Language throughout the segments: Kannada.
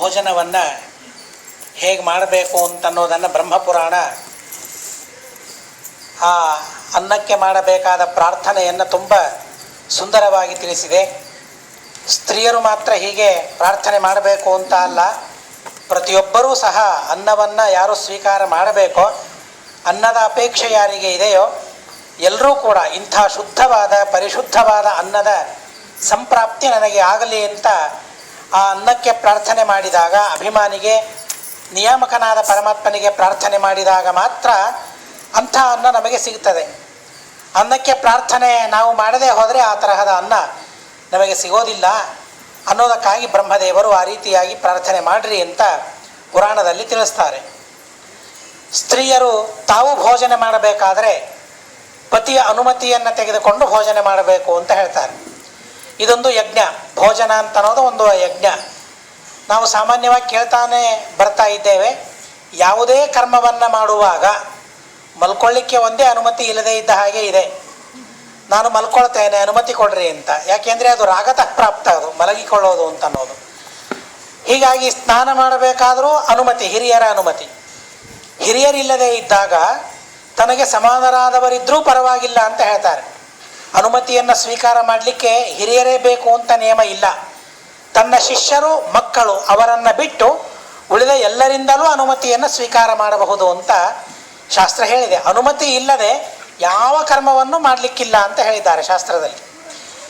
ಭೋಜನವನ್ನು ಹೇಗೆ ಮಾಡಬೇಕು ಅಂತನ್ನೋದನ್ನು ಬ್ರಹ್ಮಪುರಾಣ ಆ ಅನ್ನಕ್ಕೆ ಮಾಡಬೇಕಾದ ಪ್ರಾರ್ಥನೆಯನ್ನು ತುಂಬ ಸುಂದರವಾಗಿ ತಿಳಿಸಿದೆ. ಸ್ತ್ರೀಯರು ಮಾತ್ರ ಹೀಗೆ ಪ್ರಾರ್ಥನೆ ಮಾಡಬೇಕು ಅಂತ ಅಲ್ಲ, ಪ್ರತಿಯೊಬ್ಬರೂ ಸಹ ಅನ್ನವನ್ನು ಯಾರು ಸ್ವೀಕಾರ ಮಾಡಬೇಕೋ, ಅನ್ನದ ಅಪೇಕ್ಷೆ ಯಾರಿಗೆ ಇದೆಯೋ ಎಲ್ಲರೂ ಕೂಡ ಇಂಥ ಶುದ್ಧವಾದ ಪರಿಶುದ್ಧವಾದ ಅನ್ನದ ಸಂಪ್ರಾಪ್ತಿ ನನಗೆ ಆಗಲಿ ಅಂತ ಆ ಅನ್ನಕ್ಕೆ ಪ್ರಾರ್ಥನೆ ಮಾಡಿದಾಗ, ಅಭಿಮಾನಿಗೆ ನಿಯಾಮಕನಾದ ಪರಮಾತ್ಮನಿಗೆ ಪ್ರಾರ್ಥನೆ ಮಾಡಿದಾಗ ಮಾತ್ರ ಅಂಥ ಅನ್ನ ನಮಗೆ ಸಿಗ್ತದೆ. ಅನ್ನಕ್ಕೆ ಪ್ರಾರ್ಥನೆ ನಾವು ಮಾಡದೇ ಹೋದರೆ ಆ ತರಹದ ಅನ್ನ ನಮಗೆ ಸಿಗೋದಿಲ್ಲ ಅನ್ನೋದಕ್ಕಾಗಿ ಬ್ರಹ್ಮದೇವರು ಆ ರೀತಿಯಾಗಿ ಪ್ರಾರ್ಥನೆ ಮಾಡಿರಿ ಅಂತ ಪುರಾಣದಲ್ಲಿ ತಿಳಿಸ್ತಾರೆ. ಸ್ತ್ರೀಯರು ತಾವು ಭೋಜನ ಮಾಡಬೇಕಾದರೆ ಪತಿಯ ಅನುಮತಿಯನ್ನು ತೆಗೆದುಕೊಂಡು ಭೋಜನ ಮಾಡಬೇಕು ಅಂತ ಹೇಳ್ತಾರೆ. ಇದೊಂದು ಯಜ್ಞ. ಭೋಜನ ಅಂತ ಅನ್ನೋದು ಒಂದು ಯಜ್ಞ. ನಾವು ಸಾಮಾನ್ಯವಾಗಿ ಕೇಳ್ತಾನೆ ಬರ್ತಾ ಇದ್ದೇವೆ, ಯಾವುದೇ ಕರ್ಮವನ್ನು ಮಾಡುವಾಗ ಮಲ್ಕೊಳ್ಳಿಕ್ಕೆ ಒಂದೇ ಅನುಮತಿ ಇಲ್ಲದೇ ಇದ್ದ ಹಾಗೆ ಇದೆ. ನಾನು ಮಲ್ಕೊಳ್ತೇನೆ, ಅನುಮತಿ ಕೊಡ್ರಿ ಅಂತ. ಯಾಕೆಂದರೆ ಅದು ರಾಗತಃ ಪ್ರಾಪ್ತ, ಅದು ಮಲಗಿಕೊಳ್ಳೋದು ಅಂತ ಅನ್ನೋದು. ಹೀಗಾಗಿ ಸ್ನಾನ ಮಾಡಬೇಕಾದರೂ ಅನುಮತಿ, ಹಿರಿಯರ ಅನುಮತಿ. ಹಿರಿಯರಿಲ್ಲದೆ ಇದ್ದಾಗ ತನಗೆ ಸಮಾನರಾದವರಿದ್ದರೂ ಪರವಾಗಿಲ್ಲ ಅಂತ ಹೇಳ್ತಾರೆ. ಅನುಮತಿಯನ್ನು ಸ್ವೀಕಾರ ಮಾಡಲಿಕ್ಕೆ ಹಿರಿಯರೇ ಬೇಕು ಅಂತ ನಿಯಮ ಇಲ್ಲ. ತನ್ನ ಶಿಷ್ಯರು, ಮಕ್ಕಳು ಅವರನ್ನು ಬಿಟ್ಟು ಉಳಿದ ಎಲ್ಲರಿಂದಲೂ ಅನುಮತಿಯನ್ನು ಸ್ವೀಕಾರ ಮಾಡಬಹುದು ಅಂತ ಶಾಸ್ತ್ರ ಹೇಳಿದೆ. ಅನುಮತಿ ಇಲ್ಲದೆ ಯಾವ ಕರ್ಮವನ್ನು ಮಾಡಲಿಕ್ಕಿಲ್ಲ ಅಂತ ಹೇಳಿದ್ದಾರೆ ಶಾಸ್ತ್ರದಲ್ಲಿ.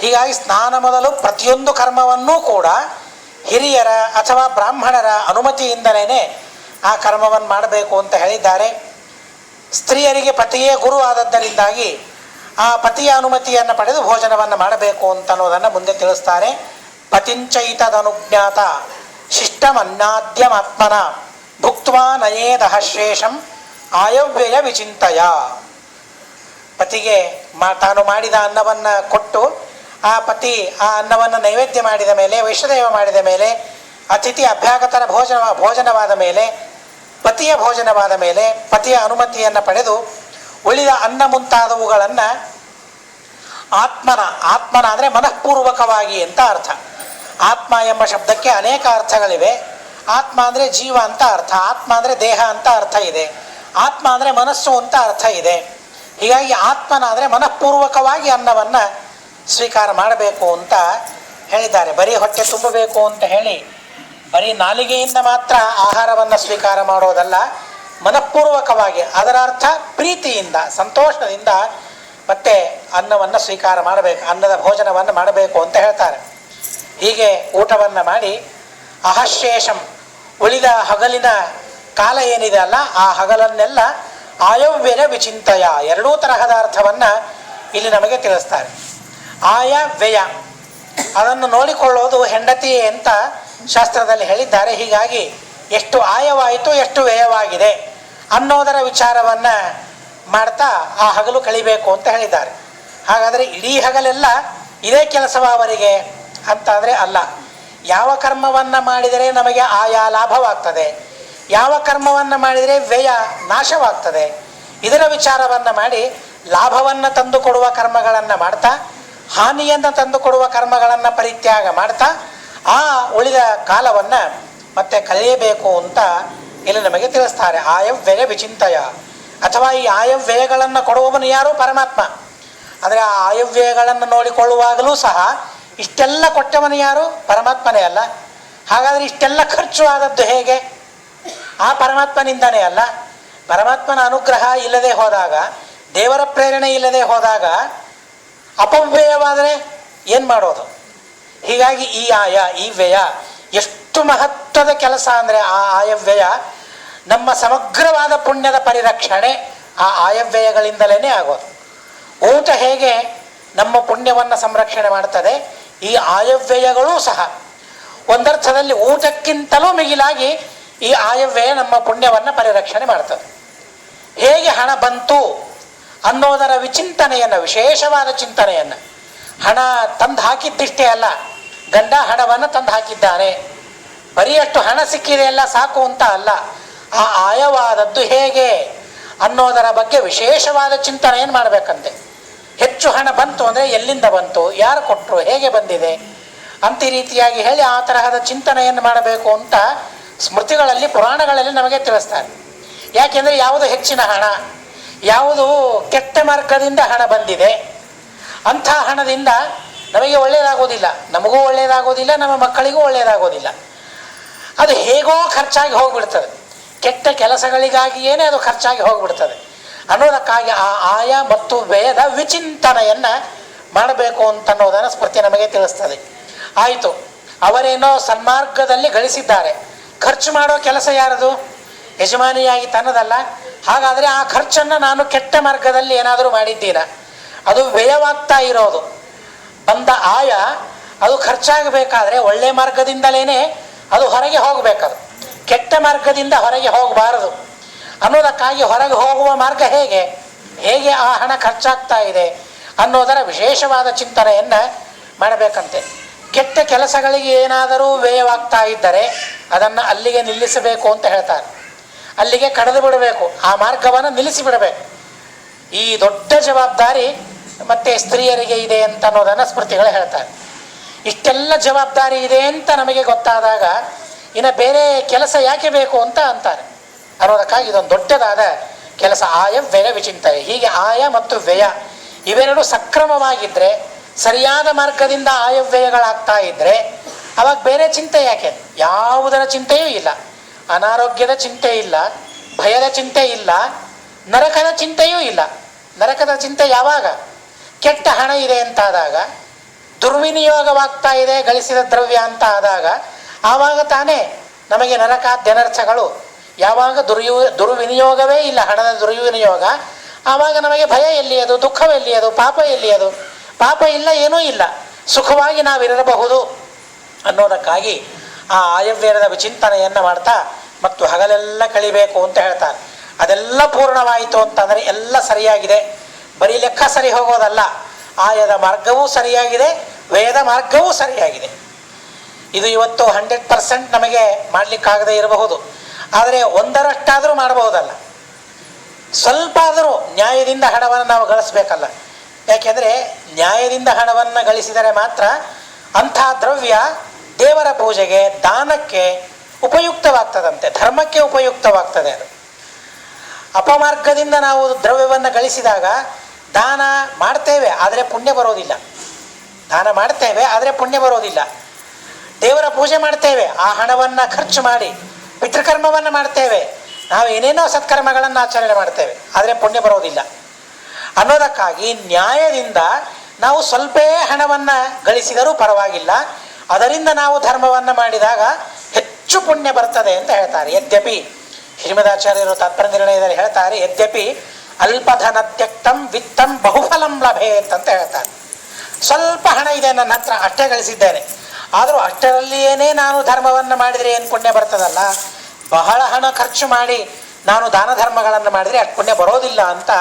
ಹೀಗಾಗಿ ಸ್ನಾನ ಮೊದಲು ಪ್ರತಿಯೊಂದು ಕರ್ಮವನ್ನೂ ಕೂಡ ಹಿರಿಯರ ಅಥವಾ ಬ್ರಾಹ್ಮಣರ ಅನುಮತಿಯಿಂದಲೇ ಆ ಕರ್ಮವನ್ನು ಮಾಡಬೇಕು ಅಂತ ಹೇಳಿದ್ದಾರೆ. ಸ್ತ್ರೀಯರಿಗೆ ಪತಿಯೇ ಗುರು ಆದದ್ದರಿಂದಾಗಿ ಆ ಪತಿಯ ಅನುಮತಿಯನ್ನು ಪಡೆದು ಭೋಜನವನ್ನು ಮಾಡಬೇಕು ಅಂತ ಅನ್ನೋದನ್ನು ಮುಂದೆ ತಿಳಿಸ್ತಾರೆ. ಪತಿಂಚೈತದನುಜ್ಞಾತ ಶಿಷ್ಟಮನ್ನಾದ್ಯಮಾತ್ಮನ ಭುಕ್ತ್ವಾ ನಯೇದಹ ಶೇಷಂ ಆಯವ್ಯಯ ವಿಚಿಂತಯ. ಪತಿಗೆ ತಾನು ಮಾಡಿದ ಅನ್ನವನ್ನು ಕೊಟ್ಟು ಆ ಪತಿ ಆ ಅನ್ನವನ್ನು ನೈವೇದ್ಯ ಮಾಡಿದ ಮೇಲೆ, ವೈಶ್ವದೇವ ಮಾಡಿದ ಮೇಲೆ, ಅತಿಥಿ ಅಭ್ಯಾಗತರ ಭೋಜನವಾದ ಮೇಲೆ, ಪತಿಯ ಭೋಜನವಾದ ಮೇಲೆ ಪತಿಯ ಅನುಮತಿಯನ್ನು ಪಡೆದು ಉಳಿದ ಅನ್ನ ಮುಂತಾದವುಗಳನ್ನು ಆತ್ಮನ ಅಂದರೆ ಮನಃಪೂರ್ವಕವಾಗಿ ಅಂತ ಅರ್ಥ. ಆತ್ಮ ಎಂಬ ಶಬ್ದಕ್ಕೆ ಅನೇಕ ಅರ್ಥಗಳಿವೆ. ಆತ್ಮ ಅಂದರೆ ಜೀವ ಅಂತ ಅರ್ಥ, ಆತ್ಮ ಅಂದರೆ ದೇಹ ಅಂತ ಅರ್ಥ ಇದೆ, ಆತ್ಮ ಅಂದರೆ ಮನಸ್ಸು ಅಂತ ಅರ್ಥ ಇದೆ. ಹೀಗಾಗಿ ಆತ್ಮನ ಅಂದರೆ ಮನಃಪೂರ್ವಕವಾಗಿ ಅನ್ನವನ್ನು ಸ್ವೀಕಾರ ಮಾಡಬೇಕು ಅಂತ ಹೇಳಿದ್ದಾರೆ. ಬರೀ ಹೊಟ್ಟೆ ತುಂಬಬೇಕು ಅಂತ ಹೇಳಿ ಬರೀ ನಾಲಿಗೆಯಿಂದ ಮಾತ್ರ ಆಹಾರವನ್ನು ಸ್ವೀಕಾರ ಮಾಡೋದಲ್ಲ, ಮನಃಪೂರ್ವಕವಾಗಿ, ಅದರ ಅರ್ಥ ಪ್ರೀತಿಯಿಂದ, ಸಂತೋಷದಿಂದ ಮತ್ತೆ ಅನ್ನವನ್ನು ಸ್ವೀಕಾರ ಮಾಡಬೇಕು, ಅನ್ನದ ಭೋಜನವನ್ನು ಮಾಡಬೇಕು ಅಂತ ಹೇಳ್ತಾರೆ. ಹೀಗೆ ಊಟವನ್ನು ಮಾಡಿ ಅಹಶೇಷಂ, ಉಳಿದ ಹಗಲಿನ ಕಾಲ ಏನಿದೆ ಅಲ್ಲ, ಆ ಹಗಲನ್ನೆಲ್ಲ ಆಯವ್ಯಯ ವಿಚಿಂತಯ, ಎರಡೂ ತರಹದ ಅರ್ಥವನ್ನು ಇಲ್ಲಿ ನಮಗೆ ತಿಳಿಸ್ತಾರೆ. ಆಯ ವ್ಯಯ, ಅದನ್ನು ನೋಡಿಕೊಳ್ಳೋದು ಹೆಂಡತಿ ಅಂತ ಶಾಸ್ತ್ರದಲ್ಲಿ ಹೇಳಿದ್ದಾರೆ. ಹೀಗಾಗಿ ಎಷ್ಟು ಆಯವಾಯಿತು, ಎಷ್ಟು ವ್ಯಯವಾಗಿದೆ ಅನ್ನೋದರ ವಿಚಾರವನ್ನು ಮಾಡ್ತಾ ಆ ಹಗಲು ಕಳಿಬೇಕು ಅಂತ ಹೇಳಿದ್ದಾರೆ. ಹಾಗಾದರೆ ಇಡೀ ಹಗಲೆಲ್ಲ ಇದೇ ಕೆಲಸವ ಅವರಿಗೆ ಅಂತಾದರೆ ಅಲ್ಲ. ಯಾವ ಕರ್ಮವನ್ನು ಮಾಡಿದರೆ ನಮಗೆ ಆಯಾ ಲಾಭವಾಗ್ತದೆ, ಯಾವ ಕರ್ಮವನ್ನು ಮಾಡಿದರೆ ವ್ಯಯ ನಾಶವಾಗ್ತದೆ, ಇದರ ವಿಚಾರವನ್ನು ಮಾಡಿ ಲಾಭವನ್ನು ತಂದುಕೊಡುವ ಕರ್ಮಗಳನ್ನು ಮಾಡ್ತಾ, ಹಾನಿಯನ್ನು ತಂದುಕೊಡುವ ಕರ್ಮಗಳನ್ನು ಪರಿತ್ಯಾಗ ಮಾಡ್ತಾ ಆ ಉಳಿದ ಕಾಲವನ್ನು ಮತ್ತೆ ಕಳೆಯಬೇಕು ಅಂತ ಇಲ್ಲಿ ನಮಗೆ ತಿಳಿಸ್ತಾರೆ. ಆಯವ್ಯಯ ವಿಚಿಂತಯ, ಅಥವಾ ಈ ಆಯವ್ಯಯಗಳನ್ನು ಕೊಡುವವನು ಯಾರು? ಪರಮಾತ್ಮ. ಅಂದರೆ ಆ ಆಯವ್ಯಯಗಳನ್ನು ನೋಡಿಕೊಳ್ಳುವಾಗಲೂ ಸಹ ಇಷ್ಟೆಲ್ಲ ಕೊಟ್ಟವನು ಯಾರು? ಪರಮಾತ್ಮನೇ ಅಲ್ಲ. ಹಾಗಾದರೆ ಇಷ್ಟೆಲ್ಲ ಖರ್ಚು ಆದದ್ದು ಹೇಗೆ? ಆ ಪರಮಾತ್ಮನಿಂದನೇ ಅಲ್ಲ. ಪರಮಾತ್ಮನ ಅನುಗ್ರಹ ಇಲ್ಲದೆ ಹೋದಾಗ, ದೇವರ ಪ್ರೇರಣೆ ಇಲ್ಲದೆ ಹೋದಾಗ ಅಪವ್ಯಯವಾದರೆ ಏನು ಮಾಡೋದು? ಹೀಗಾಗಿ ಈ ಈ ವ್ಯಯ ಎಷ್ಟು ಮಹತ್ವದ ಕೆಲಸ ಅಂದರೆ, ಆ ಆಯವ್ಯಯ ನಮ್ಮ ಸಮಗ್ರವಾದ ಪುಣ್ಯದ ಪರಿರಕ್ಷಣೆ ಆ ಆಯವ್ಯಯಗಳಿಂದಲೇ ಆಗೋದು. ಊಟ ಹೇಗೆ ನಮ್ಮ ಪುಣ್ಯವನ್ನು ಸಂರಕ್ಷಣೆ ಮಾಡ್ತದೆ, ಈ ಆಯವ್ಯಯಗಳೂ ಸಹ ಒಂದರ್ಥದಲ್ಲಿ ಊಟಕ್ಕಿಂತಲೂ ಮಿಗಿಲಾಗಿ ಈ ಆಯವ್ಯಯ ನಮ್ಮ ಪುಣ್ಯವನ್ನು ಪರಿರಕ್ಷಣೆ ಮಾಡ್ತದೆ. ಹೇಗೆ ಹಣ ಬಂತು ಅನ್ನೋದರ ವಿಚಿಂತನೆಯನ್ನು, ವಿಶೇಷವಾದ ಚಿಂತನೆಯನ್ನು, ಹಣ ತಂದು ಹಾಕಿದ್ದಿಷ್ಟೇ ಅಲ್ಲ, ಗಂಡ ಹಣವನ್ನು ತಂದು ಹಾಕಿದ್ದಾನೆ, ಬರೀ ಅಷ್ಟು ಹಣ ಸಿಕ್ಕಿದೆ ಎಲ್ಲ ಸಾಕು ಅಂತ ಅಲ್ಲ, ಆ ಆಯವಾದದ್ದು ಹೇಗೆ ಅನ್ನೋದರ ಬಗ್ಗೆ ವಿಶೇಷವಾದ ಚಿಂತನೆಯನ್ನು ಮಾಡಬೇಕಂತೆ. ಹೆಚ್ಚು ಹಣ ಬಂತು ಅಂದರೆ ಎಲ್ಲಿಂದ ಬಂತು, ಯಾರು ಕೊಟ್ಟರು, ಹೇಗೆ ಬಂದಿದೆ ಅಂತ ಈ ರೀತಿಯಾಗಿ ಹೇಳಿ ಆ ತರಹದ ಚಿಂತನೆಯನ್ನು ಮಾಡಬೇಕು ಅಂತ ಸ್ಮೃತಿಗಳಲ್ಲಿ ಪುರಾಣಗಳಲ್ಲಿ ನಮಗೆ ತಿಳಿಸ್ತಾರೆ. ಯಾಕೆಂದರೆ ಯಾವುದು ಹೆಚ್ಚಿನ ಹಣ, ಯಾವುದು ಕೆಟ್ಟ ಮಾರ್ಗದಿಂದ ಹಣ ಬಂದಿದೆ, ಅಂಥ ಹಣದಿಂದ ನಮಗೆ ಒಳ್ಳೆಯದಾಗೋದಿಲ್ಲ, ನಮಗೂ ಒಳ್ಳೆಯದಾಗೋದಿಲ್ಲ, ನಮ್ಮ ಮಕ್ಕಳಿಗೂ ಒಳ್ಳೆಯದಾಗೋದಿಲ್ಲ. ಅದು ಹೇಗೋ ಖರ್ಚಾಗಿ ಹೋಗಿಬಿಡ್ತದೆ, ಕೆಟ್ಟ ಕೆಲಸಗಳಿಗಾಗಿಯೇ ಅದು ಖರ್ಚಾಗಿ ಹೋಗಿಬಿಡ್ತದೆ ಅನ್ನೋದಕ್ಕಾಗಿ ಆ ಆಯ ಮತ್ತು ವ್ಯಯದ ವಿಚಿಂತನೆಯನ್ನು ಮಾಡಬೇಕು ಅಂತನ್ನೋದನ್ನು ಸ್ಮೃತಿ ನಮಗೆ ತಿಳಿಸ್ತದೆ. ಆಯಿತು, ಅವರೇನೋ ಸನ್ಮಾರ್ಗದಲ್ಲಿ ಗಳಿಸಿದ್ದಾರೆ, ಖರ್ಚು ಮಾಡೋ ಕೆಲಸ ಯಾರದು? ಯಜಮಾನಿಯಾಗಿ ತನ್ನದಲ್ಲ. ಹಾಗಾದರೆ ಆ ಖರ್ಚನ್ನು ನಾನು ಕೆಟ್ಟ ಮಾರ್ಗದಲ್ಲಿ ಏನಾದರೂ ಮಾಡಿದ್ದೀನ, ಅದು ವ್ಯಯವಾಗ್ತಾ ಇರೋದು. ಬಂದ ಆಯ ಅದು ಖರ್ಚಾಗಬೇಕಾದ್ರೆ ಒಳ್ಳೆ ಮಾರ್ಗದಿಂದಲೇ ಅದು ಹೊರಗೆ ಹೋಗಬೇಕದು, ಕೆಟ್ಟ ಮಾರ್ಗದಿಂದ ಹೊರಗೆ ಹೋಗಬಾರದು ಅನ್ನೋದಕ್ಕಾಗಿ ಹೊರಗೆ ಹೋಗುವ ಮಾರ್ಗ ಹೇಗೆ ಆ ಹಣ ಖರ್ಚಾಗ್ತಾ ಇದೆ ಅನ್ನೋದರ ವಿಶೇಷವಾದ ಚಿಂತನೆಯನ್ನು ಮಾಡಬೇಕಂತೆ. ಕೆಟ್ಟ ಕೆಲಸಗಳಿಗೆ ಏನಾದರೂ ವ್ಯಯವಾಗ್ತಾ ಇದ್ದರೆ ಅದನ್ನು ಅಲ್ಲಿಗೆ ನಿಲ್ಲಿಸಬೇಕು ಅಂತ ಹೇಳ್ತಾರೆ. ಅಲ್ಲಿಗೆ ಕಡಿದು ಬಿಡಬೇಕು, ಆ ಮಾರ್ಗವನ್ನು ನಿಲ್ಲಿಸಿಬಿಡಬೇಕು. ಈ ದೊಡ್ಡ ಜವಾಬ್ದಾರಿ ಮತ್ತು ಸ್ತ್ರೀಯರಿಗೆ ಇದೆ ಅಂತ ಅನ್ನೋದನ್ನು ಸ್ಮೃತಿಗಳು ಹೇಳ್ತಾರೆ. ಇಷ್ಟೆಲ್ಲ ಜವಾಬ್ದಾರಿ ಇದೆ ಅಂತ ನಮಗೆ ಗೊತ್ತಾದಾಗ ಇನ್ನು ಬೇರೆ ಕೆಲಸ ಯಾಕೆ ಬೇಕು ಅಂತ ಅಂತಾರೆ ಅನ್ನೋದಕ್ಕಾಗಿ ಇದೊಂದು ದೊಡ್ಡದಾದ ಕೆಲಸ, ಆಯ ವ್ಯಯ ವಿಚಿಂತನೆ. ಹೀಗೆ ಆಯ ಮತ್ತು ವ್ಯಯ ಇವೆರಡು ಸಕ್ರಮವಾಗಿದ್ದರೆ, ಸರಿಯಾದ ಮಾರ್ಗದಿಂದ ಆಯವ್ಯಯಗಳಾಗ್ತಾ ಇದ್ದರೆ ಅವಾಗ ಬೇರೆ ಚಿಂತೆ ಯಾಕೆ? ಯಾವುದರ ಚಿಂತೆಯೂ ಇಲ್ಲ, ಅನಾರೋಗ್ಯದ ಚಿಂತೆ ಇಲ್ಲ, ಭಯದ ಚಿಂತೆ ಇಲ್ಲ, ನರಕದ ಚಿಂತೆಯೂ ಇಲ್ಲ. ನರಕದ ಚಿಂತೆ ಯಾವಾಗ? ಕೆಟ್ಟ ಹಣ ಇದೆ ಅಂತಾದಾಗ, ದುರ್ವಿನಿಯೋಗವಾಗ್ತಾ ಇದೆ ಗಳಿಸಿದ ದ್ರವ್ಯ ಅಂತ ಆದಾಗ, ಆವಾಗ ತಾನೇ ನಮಗೆ ನರಕಾದ್ಯನರ್ಥಗಳು. ಯಾವಾಗ ದುರ್ವಿನಿಯೋಗವೇ ಇಲ್ಲ, ಹಣದ ದುರ್ವಿನಿಯೋಗ, ಆವಾಗ ನಮಗೆ ಭಯ ಎಲ್ಲಿಯದು, ದುಃಖವೆಲ್ಲಿಯದು, ಪಾಪ ಎಲ್ಲಿಯದು? ಪಾಪ ಇಲ್ಲ, ಏನೂ ಇಲ್ಲ, ಸುಖವಾಗಿ ನಾವಿರಬಹುದು ಅನ್ನೋದಕ್ಕಾಗಿ ಆ ಆಯವ್ಯಯದ ವಿಚಿಂತನೆಯನ್ನು ಮಾಡ್ತಾ ಮತ್ತು ಹಗಲೆಲ್ಲ ಕಳಿಬೇಕು ಅಂತ ಹೇಳ್ತಾರೆ. ಅದೆಲ್ಲ ಪೂರ್ಣವಾಯಿತು ಅಂತಂದರೆ ಎಲ್ಲ ಸರಿಯಾಗಿದೆ, ಬರೀ ಲೆಕ್ಕ ಸರಿ ಹೋಗೋದಲ್ಲ, ಆಯದ ಮಾರ್ಗವೂ ಸರಿಯಾಗಿದೆ, ವ್ಯಯದ ಮಾರ್ಗವೂ ಸರಿಯಾಗಿದೆ. ಇದು ಇವತ್ತು 100% ನಮಗೆ ಮಾಡಲಿಕ್ಕಾಗದೇ ಇರಬಹುದು, ಆದರೆ ಒಂದರಷ್ಟಾದರೂ ಮಾಡಬಹುದಲ್ಲ. ಸ್ವಲ್ಪ ಆದರೂ ನ್ಯಾಯದಿಂದ ಹಣವನ್ನು ನಾವು ಗಳಿಸ್ಬೇಕಲ್ಲ. ಯಾಕೆಂದರೆ ನ್ಯಾಯದಿಂದ ಹಣವನ್ನು ಗಳಿಸಿದರೆ ಮಾತ್ರ ಅಂಥ ದ್ರವ್ಯ ದೇವರ ಪೂಜೆಗೆ, ದಾನಕ್ಕೆ ಉಪಯುಕ್ತವಾಗ್ತದಂತೆ, ಧರ್ಮಕ್ಕೆ ಉಪಯುಕ್ತವಾಗ್ತದೆ. ಅದು ಅಪಮಾರ್ಗದಿಂದ ನಾವು ದ್ರವ್ಯವನ್ನು ಗಳಿಸಿದಾಗ ದಾನ ಮಾಡ್ತೇವೆ ಆದರೆ ಪುಣ್ಯ ಬರೋದಿಲ್ಲ, ದಾನ ಮಾಡ್ತೇವೆ ಆದರೆ ಪುಣ್ಯ ಬರೋದಿಲ್ಲ. ದೇವರ ಪೂಜೆ ಮಾಡ್ತೇವೆ, ಆ ಹಣವನ್ನು ಖರ್ಚು ಮಾಡಿ ಪಿತೃಕರ್ಮವನ್ನು ಮಾಡ್ತೇವೆ, ನಾವು ಏನೇನೋ ಸತ್ಕರ್ಮಗಳನ್ನು ಆಚರಣೆ ಮಾಡ್ತೇವೆ, ಆದರೆ ಪುಣ್ಯ ಬರೋದಿಲ್ಲ ಅನ್ನೋದಕ್ಕಾಗಿ ನ್ಯಾಯದಿಂದ ನಾವು ಸ್ವಲ್ಪ ಹಣವನ್ನು ಗಳಿಸಿದರೂ ಪರವಾಗಿಲ್ಲ, ಅದರಿಂದ ನಾವು ಧರ್ಮವನ್ನು ಮಾಡಿದಾಗ ಹೆಚ್ಚು ಪುಣ್ಯ ಬರ್ತದೆ ಅಂತ ಹೇಳ್ತಾರೆ. ಯದ್ಯಪಿ ಶ್ರೀಮದಾಚಾರ್ಯರು ತಾತ್ಪರ್ಯ ನಿರ್ಣಯದಲ್ಲಿ ಹೇಳ್ತಾರೆ, ಯದ್ಯಪಿ ಅಲ್ಪಧನ ತ್ಯಕ್ತಂ ವಿತ್ತಂ ಬಹುಫಲಂ ಲಭೇತ್ ಅಂತ ಹೇಳ್ತಾರೆ. ಸ್ವಲ್ಪ ಹಣ ಇದೆ ನನ್ನ ಹತ್ರ, ಅಷ್ಟೇ ಗಳಿಸಿದ್ದೇನೆ, ಆದರೂ ಅಷ್ಟರಲ್ಲಿಯೇ ನಾನು ಧರ್ಮವನ್ನು ಮಾಡಿದರೆ ಏನು ಪುಣ್ಯ ಬರ್ತದಲ್ಲ, ಬಹಳ ಹಣ ಖರ್ಚು ಮಾಡಿ ನಾನು ದಾನ ಧರ್ಮಗಳನ್ನು ಮಾಡಿದರೆ ಅಷ್ಟು ಪುಣ್ಯ ಬರೋದಿಲ್ಲ ಅಂತ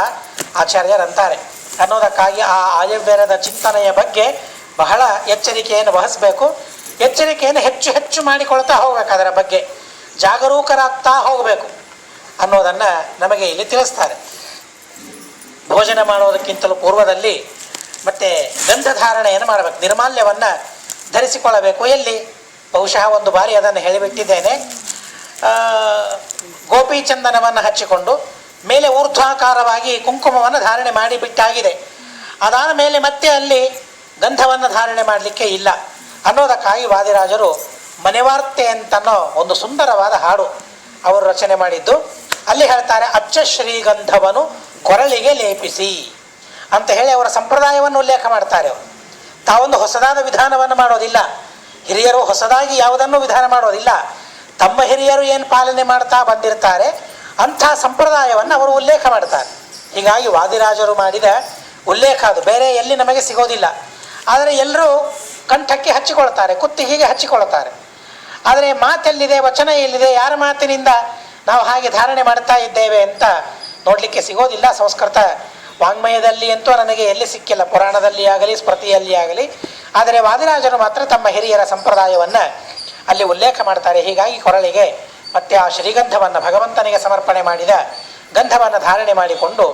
ಆಚಾರ್ಯರು ಅಂತಾರೆ. ಅನ್ನೋದಕ್ಕಾಗಿ ಆ ಆಯವ್ಯಯದ ಚಿಂತನೆಯ ಬಗ್ಗೆ ಬಹಳ ಎಚ್ಚರಿಕೆಯನ್ನು ವಹಿಸಬೇಕು. ಎಚ್ಚರಿಕೆಯನ್ನು ಹೆಚ್ಚು ಹೆಚ್ಚು ಮಾಡಿಕೊಳ್ತಾ ಹೋಗ್ಬೇಕು, ಅದರ ಬಗ್ಗೆ ಜಾಗರೂಕರಾಗ್ತಾ ಹೋಗಬೇಕು ಅನ್ನೋದನ್ನು ನಮಗೆ ಇಲ್ಲಿ ತಿಳಿಸ್ತಾರೆ. ಭೋಜನ ಮಾಡೋದಕ್ಕಿಂತಲೂ ಪೂರ್ವದಲ್ಲಿ ಮತ್ತು ಗಂಧಧಾರಣೆಯನ್ನು ಮಾಡಬೇಕು, ನಿರ್ಮಾಲ್ಯವನ್ನು ಧರಿಸಿಕೊಳ್ಳಬೇಕು. ಎಲ್ಲಿ? ಬಹುಶಃ ಒಂದು ಬಾರಿ ಅದನ್ನು ಹೇಳಿಬಿಟ್ಟಿದ್ದೇನೆ. ಗೋಪಿ ಚಂದನವನ್ನು ಹಚ್ಚಿಕೊಂಡು ಮೇಲೆ ಊರ್ಧ್ವಾಕಾರವಾಗಿ ಕುಂಕುಮವನ್ನು ಧಾರಣೆ ಮಾಡಿಬಿಟ್ಟಾಗಿದೆ. ಅದಾದ ಮೇಲೆ ಮತ್ತೆ ಅಲ್ಲಿ ಗಂಧವನ್ನು ಧಾರಣೆ ಮಾಡಲಿಕ್ಕೆ ಇಲ್ಲ ಅನ್ನೋದಕ್ಕಾಗಿ ವಾದಿರಾಜರು ಮನೆವಾರ್ತೆ ಅಂತನೋ ಒಂದು ಸುಂದರವಾದ ಹಾಡು ಅವರು ರಚನೆ ಮಾಡಿದ್ದು. ಅಲ್ಲಿ ಹೇಳ್ತಾರೆ, ಅಚ್ಚ ಶ್ರೀಗಂಧವನ್ನು ಕೊರಳಿಗೆ ಲೇಪಿಸಿ ಅಂತ ಹೇಳಿ ಅವರ ಸಂಪ್ರದಾಯವನ್ನು ಉಲ್ಲೇಖ ಮಾಡ್ತಾರೆ. ಅವರು ತಾವೊಂದು ಹೊಸದಾದ ವಿಧಾನವನ್ನು ಮಾಡೋದಿಲ್ಲ, ಹಿರಿಯರು ಹೊಸದಾಗಿ ಯಾವುದನ್ನು ವಿಧಾನ ಮಾಡೋದಿಲ್ಲ, ತಮ್ಮ ಹಿರಿಯರು ಏನು ಪಾಲನೆ ಮಾಡ್ತಾ ಬಂದಿರ್ತಾರೆ ಅಂಥ ಸಂಪ್ರದಾಯವನ್ನು ಅವರು ಉಲ್ಲೇಖ ಮಾಡ್ತಾರೆ. ಹೀಗಾಗಿ ವಾದಿರಾಜರು ಮಾಡಿದ ಉಲ್ಲೇಖ ಅದು ಬೇರೆ ಎಲ್ಲಿ ನಮಗೆ ಸಿಗೋದಿಲ್ಲ. ಆದರೆ ಎಲ್ಲರೂ ಕಂಠಕ್ಕೆ ಹಚ್ಚಿಕೊಳ್ತಾರೆ, ಕುತ್ತಿಗೆಗೆ ಹಚ್ಚಿಕೊಳ್ತಾರೆ. ಆದರೆ ಮಾತೆಲ್ಲಿದೆ, ವಚನ ಎಲ್ಲಿದೆ, ಯಾರ ಮಾತಿನಿಂದ ನಾವು ಹಾಗೆ ಧಾರಣೆ ಮಾಡ್ತಾ ಇದ್ದೇವೆ ಅಂತ ನೋಡಲಿಕ್ಕೆ ಸಿಗೋದಿಲ್ಲ. ಸಂಸ್ಕೃತ ವಾಂಗ್ಮಯದಲ್ಲಿ ಅಂತೂ ನನಗೆ ಎಲ್ಲಿ ಸಿಕ್ಕಿಲ್ಲ, ಪುರಾಣದಲ್ಲಿ ಆಗಲಿ ಸ್ಮೃತಿಯಲ್ಲಿ ಆಗಲಿ. ಆದರೆ ವಾದಿರಾಜರು ಮಾತ್ರ ತಮ್ಮ ಹಿರಿಯರ ಸಂಪ್ರದಾಯವನ್ನು ಅಲ್ಲಿ ಉಲ್ಲೇಖ ಮಾಡ್ತಾರೆ. ಹೀಗಾಗಿ ಕೊರಳಿಗೆ ಮತ್ತು ಆ ಶ್ರೀಗಂಧವನ್ನು ಭಗವಂತನಿಗೆ ಸಮರ್ಪಣೆ ಮಾಡಿದ ಗಂಧವನ್ನು ಧಾರಣೆ ಮಾಡಿಕೊಂಡು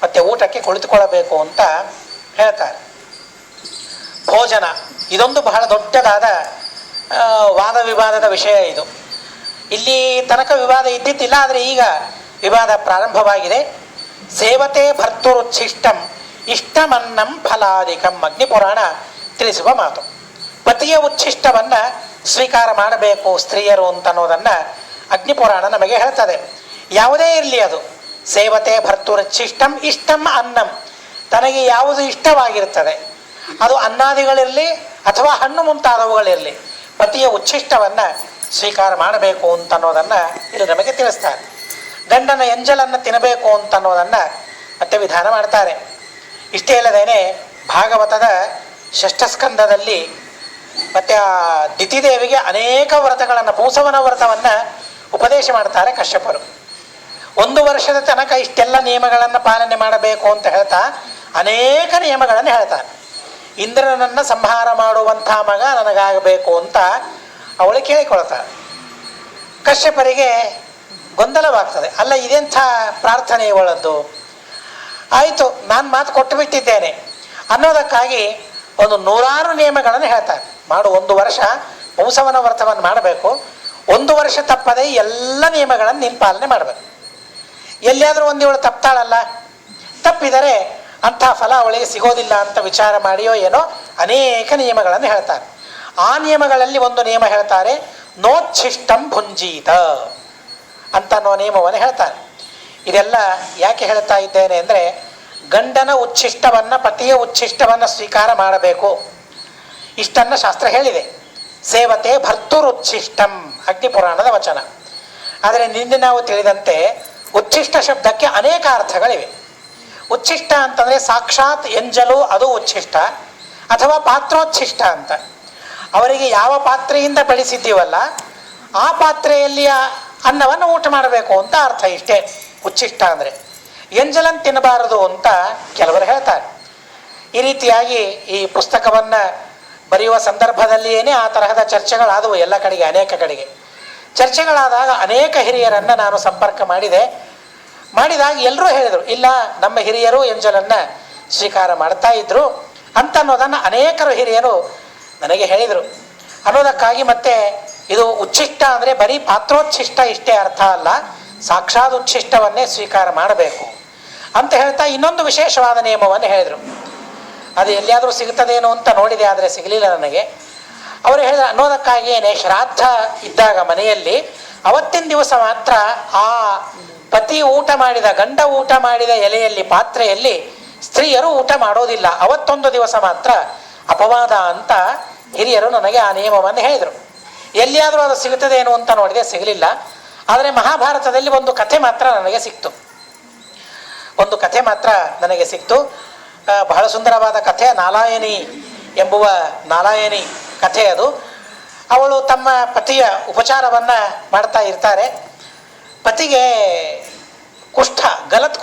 ಮತ್ತೆ ಊಟಕ್ಕೆ ಕುಳಿತುಕೊಳ್ಳಬೇಕು ಅಂತ ಹೇಳ್ತಾರೆ. ಭೋಜನ ಇದೊಂದು ಬಹಳ ದೊಡ್ಡದಾದ ವಾದ ವಿವಾದದ ವಿಷಯ ಇದು. ಇಲ್ಲಿ ತನಕ ವಿವಾದ ಇದ್ದಿದ್ದಿಲ್ಲ, ಆದರೆ ಈಗ ವಿವಾದ ಪ್ರಾರಂಭವಾಗಿದೆ. ಸೇವತೆ ಭರ್ತುರುಚ್ಛಿಷ್ಟಂ ಇಷ್ಟಮನ್ನಂ ಫಲಾಧಿಕಂ ಅಗ್ನಿಪುರಾಣ ತಿಳಿಸುವ ಮಾತು. ಪತಿಯ ಉಚ್ಛಿಷ್ಟವನ್ನು ಸ್ವೀಕಾರ ಮಾಡಬೇಕು ಸ್ತ್ರೀಯರು ಅಂತನ್ನೋದನ್ನು ಅಗ್ನಿಪುರಾಣ ನಮಗೆ ಹೇಳ್ತದೆ. ಯಾವುದೇ ಇರಲಿ ಅದು, ಸೇವತೆ ಭರ್ತುರುಚ್ಛಿಷ್ಟಂ ಇಷ್ಟಂ ಅನ್ನಂ, ತನಗೆ ಯಾವುದು ಇಷ್ಟವಾಗಿರ್ತದೆ ಅದು ಅನ್ನಾದಿಗಳಿರಲಿ ಅಥವಾ ಹಣ್ಣು ಮುಂತಾದವುಗಳಿರಲಿ, ಪತಿಯ ಉಚ್ಛಿಷ್ಟವನ್ನು ಸ್ವೀಕಾರ ಮಾಡಬೇಕು ಅಂತನ್ನೋದನ್ನು ಇಲ್ಲಿ ನಮಗೆ ತಿಳಿಸ್ತಾರೆ. ಗಂಡನ ಎಂಜಲನ್ನು ತಿನ್ನಬೇಕು ಅಂತನ್ನೋದನ್ನು ಮತ್ತೆ ವಿಧಾನ ಮಾಡ್ತಾರೆ. ಇಷ್ಟೇ ಅಲ್ಲದೇನೆ ಭಾಗವತದ ಷಷ್ಠಸ್ಕಂದದಲ್ಲಿ ಮತ್ತು ಆ ದಿತಿದೇವಿಗೆ ಅನೇಕ ವ್ರತಗಳನ್ನು, ಪೂಸವನ ವ್ರತವನ್ನು ಉಪದೇಶ ಮಾಡ್ತಾರೆ ಕಶ್ಯಪರು. 1 ವರ್ಷದ ತನಕ ಇಷ್ಟೆಲ್ಲ ನಿಯಮಗಳನ್ನು ಪಾಲನೆ ಮಾಡಬೇಕು ಅಂತ ಹೇಳ್ತಾ ಅನೇಕ ನಿಯಮಗಳನ್ನು ಹೇಳ್ತಾರೆ. ಇಂದ್ರನನ್ನು ಸಂಹಾರ ಮಾಡುವಂಥ ಮಗ ನನಗಾಗಬೇಕು ಅಂತ ಅವಳು ಕೇಳಿಕೊಳ್ತಾಳೆ. ಕಶ್ಯಪರಿಗೆ ಗೊಂದಲವಾಗ್ತದೆ, ಅಲ್ಲ ಇದೆಂಥ ಪ್ರಾರ್ಥನೆ ಇವಳದ್ದು, ಆಯಿತು ನಾನು ಮಾತು ಕೊಟ್ಟು ಬಿಟ್ಟಿದ್ದೇನೆ ಅನ್ನೋದಕ್ಕಾಗಿ ಒಂದು 100 ನಿಯಮಗಳನ್ನು ಹೇಳ್ತಾರೆ. ಮಾಡು, 1 ವರ್ಷ ಪುಂಸವನ ವ್ರತವನ್ನು ಮಾಡಬೇಕು, 1 ವರ್ಷ ತಪ್ಪದೆ ಎಲ್ಲ ನಿಯಮಗಳನ್ನು ನೀನು ಪಾಲನೆ ಮಾಡಬೇಕು. ಎಲ್ಲಿಯಾದರೂ ಒಂದು ಇವಳು ತಪ್ತಾಳಲ್ಲ, ತಪ್ಪಿದರೆ ಅಂಥ ಫಲ ಅವಳಿಗೆ ಸಿಗೋದಿಲ್ಲ ಅಂತ ವಿಚಾರ ಮಾಡಿಯೋ ಏನೋ ಅನೇಕ ನಿಯಮಗಳನ್ನು ಹೇಳ್ತಾರೆ. ಆ ನಿಯಮಗಳಲ್ಲಿ ಒಂದು ನಿಯಮ ಹೇಳ್ತಾರೆ, ನೋಚ್ಛಿಷ್ಟಂ ಭುಂಜೀತ ಅಂತನ್ನೋ ನಿಯಮವನ್ನು ಹೇಳ್ತಾರೆ. ಇದೆಲ್ಲ ಯಾಕೆ ಹೇಳ್ತಾ ಇದ್ದೇನೆ ಅಂದರೆ, ಗಂಡನ ಉಚ್ಛಿಷ್ಟವನ್ನು, ಪತಿಯ ಉಚ್ಛಿಷ್ಟವನ್ನು ಸ್ವೀಕಾರ ಮಾಡಬೇಕು, ಇಷ್ಟನ್ನು ಶಾಸ್ತ್ರ ಹೇಳಿದೆ. ಸೇವತೆ ಭರ್ತುರುಚ್ಛಿಷ್ಟಂ ಅಗ್ನಿಪುರಾಣದ ವಚನ. ಆದರೆ ನಿನ್ನೆ ನಾವು ತಿಳಿದಂತೆ ಉಚ್ಛಿಷ್ಟ ಶಬ್ದಕ್ಕೆ ಅನೇಕ ಅರ್ಥಗಳಿವೆ. ಉಚ್ಛಿಷ್ಟ ಅಂತಂದರೆ ಸಾಕ್ಷಾತ್ ಎಂಜಲು, ಅದು ಉಚ್ಛಿಷ್ಟ, ಅಥವಾ ಪಾತ್ರೋಚ್ಛಿಷ್ಟ ಅಂತ. ಅವರಿಗೆ ಯಾವ ಪಾತ್ರೆಯಿಂದ ಬಡಿಸಿದ್ದೀವಲ್ಲ ಆ ಪಾತ್ರೆಯಲ್ಲಿಯ ಅನ್ನವನ್ನು ಊಟ ಮಾಡಬೇಕು ಅಂತ ಅರ್ಥ. ಇಷ್ಟೇ ಉಚ್ಛಿಷ್ಟ ಅಂದರೆ. ಎಂಜಲನ್ನು ತಿನ್ನಬಾರದು ಅಂತ ಕೆಲವರು ಹೇಳ್ತಾರೆ. ಈ ರೀತಿಯಾಗಿ ಈ ಪುಸ್ತಕವನ್ನು ಬರೆಯುವ ಸಂದರ್ಭದಲ್ಲಿಯೇ ಆ ತರಹದ ಚರ್ಚೆಗಳಾದವು ಎಲ್ಲ ಕಡೆಗೆ, ಅನೇಕ ಕಡೆಗೆ ಚರ್ಚೆಗಳಾದಾಗ ಅನೇಕ ಹಿರಿಯರನ್ನು ನಾನು ಸಂಪರ್ಕ ಮಾಡಿದಾಗ ಎಲ್ಲರೂ ಹೇಳಿದರು, ಇಲ್ಲ ನಮ್ಮ ಹಿರಿಯರು ಎಂಜಲನ್ನು ಸ್ವೀಕಾರ ಮಾಡ್ತಾ ಇದ್ರು ಅಂತನ್ನೋದನ್ನು ಅನೇಕರು ಹಿರಿಯರು ನನಗೆ ಹೇಳಿದರು. ಅನ್ನೋದಕ್ಕಾಗಿ ಮತ್ತೆ ಇದು ಉಚ್ಛಿಷ್ಟ ಅಂದರೆ ಬರೀ ಪಾತ್ರೋಚ್ಛಿಷ್ಟ ಇಷ್ಟೇ ಅರ್ಥ ಅಲ್ಲ, ಸಾಕ್ಷಾತ್ ಉಚ್ಛಿಷ್ಟವನ್ನೇ ಸ್ವೀಕಾರ ಮಾಡಬೇಕು ಅಂತ ಹೇಳ್ತಾ ಇನ್ನೊಂದು ವಿಶೇಷವಾದ ನಿಯಮವನ್ನು ಹೇಳಿದರು. ಅದು ಎಲ್ಲಿಯಾದರೂ ಸಿಗ್ತದೇನೋ ಅಂತ ನೋಡಿದೆ, ಆದರೆ ಸಿಗಲಿಲ್ಲ ನನಗೆ. ಅವರು ಹೇಳಿದ ಅನ್ನೋದಕ್ಕಾಗಿಯೇ ಶ್ರಾದ್ದ ಇದ್ದಾಗ ಮನೆಯಲ್ಲಿ ಅವತ್ತಿನ ದಿವಸ ಮಾತ್ರ ಆ ಪತಿ ಊಟ ಮಾಡಿದ, ಗಂಡ ಊಟ ಮಾಡಿದ ಎಲೆಯಲ್ಲಿ, ಪಾತ್ರೆಯಲ್ಲಿ ಸ್ತ್ರೀಯರು ಊಟ ಮಾಡೋದಿಲ್ಲ. ಅವತ್ತೊಂದು ದಿವಸ ಮಾತ್ರ ಅಪವಾದ ಅಂತ ಹಿರಿಯರು ನನಗೆ ಆ ನಿಯಮವನ್ನು ಹೇಳಿದರು. ಎಲ್ಲಿಯಾದರೂ ಅದು ಸಿಗ್ತದೇನೋ ಅಂತ ನೋಡಿದೆ, ಸಿಗಲಿಲ್ಲ. ಆದರೆ ಮಹಾಭಾರತದಲ್ಲಿ ಒಂದು ಕಥೆ ಮಾತ್ರ ನನಗೆ ಸಿಕ್ತು. ಒಂದು ಕಥೆ ಮಾತ್ರ ನನಗೆ ಸಿಕ್ತು. ಬಹಳ ಸುಂದರವಾದ ಕಥೆ. ನಾಲಾಯನಿ ಎಂಬುವ ನಾಲಾಯನಿ ಕಥೆ ಅದು. ಅವಳು ತಮ್ಮ ಪತಿಯ ಉಪಚಾರವನ್ನು ಮಾಡ್ತಾ ಇರ್ತಾರೆ. ಪತಿಗೆ ಕುಷ್ಠ, ಗಲತ್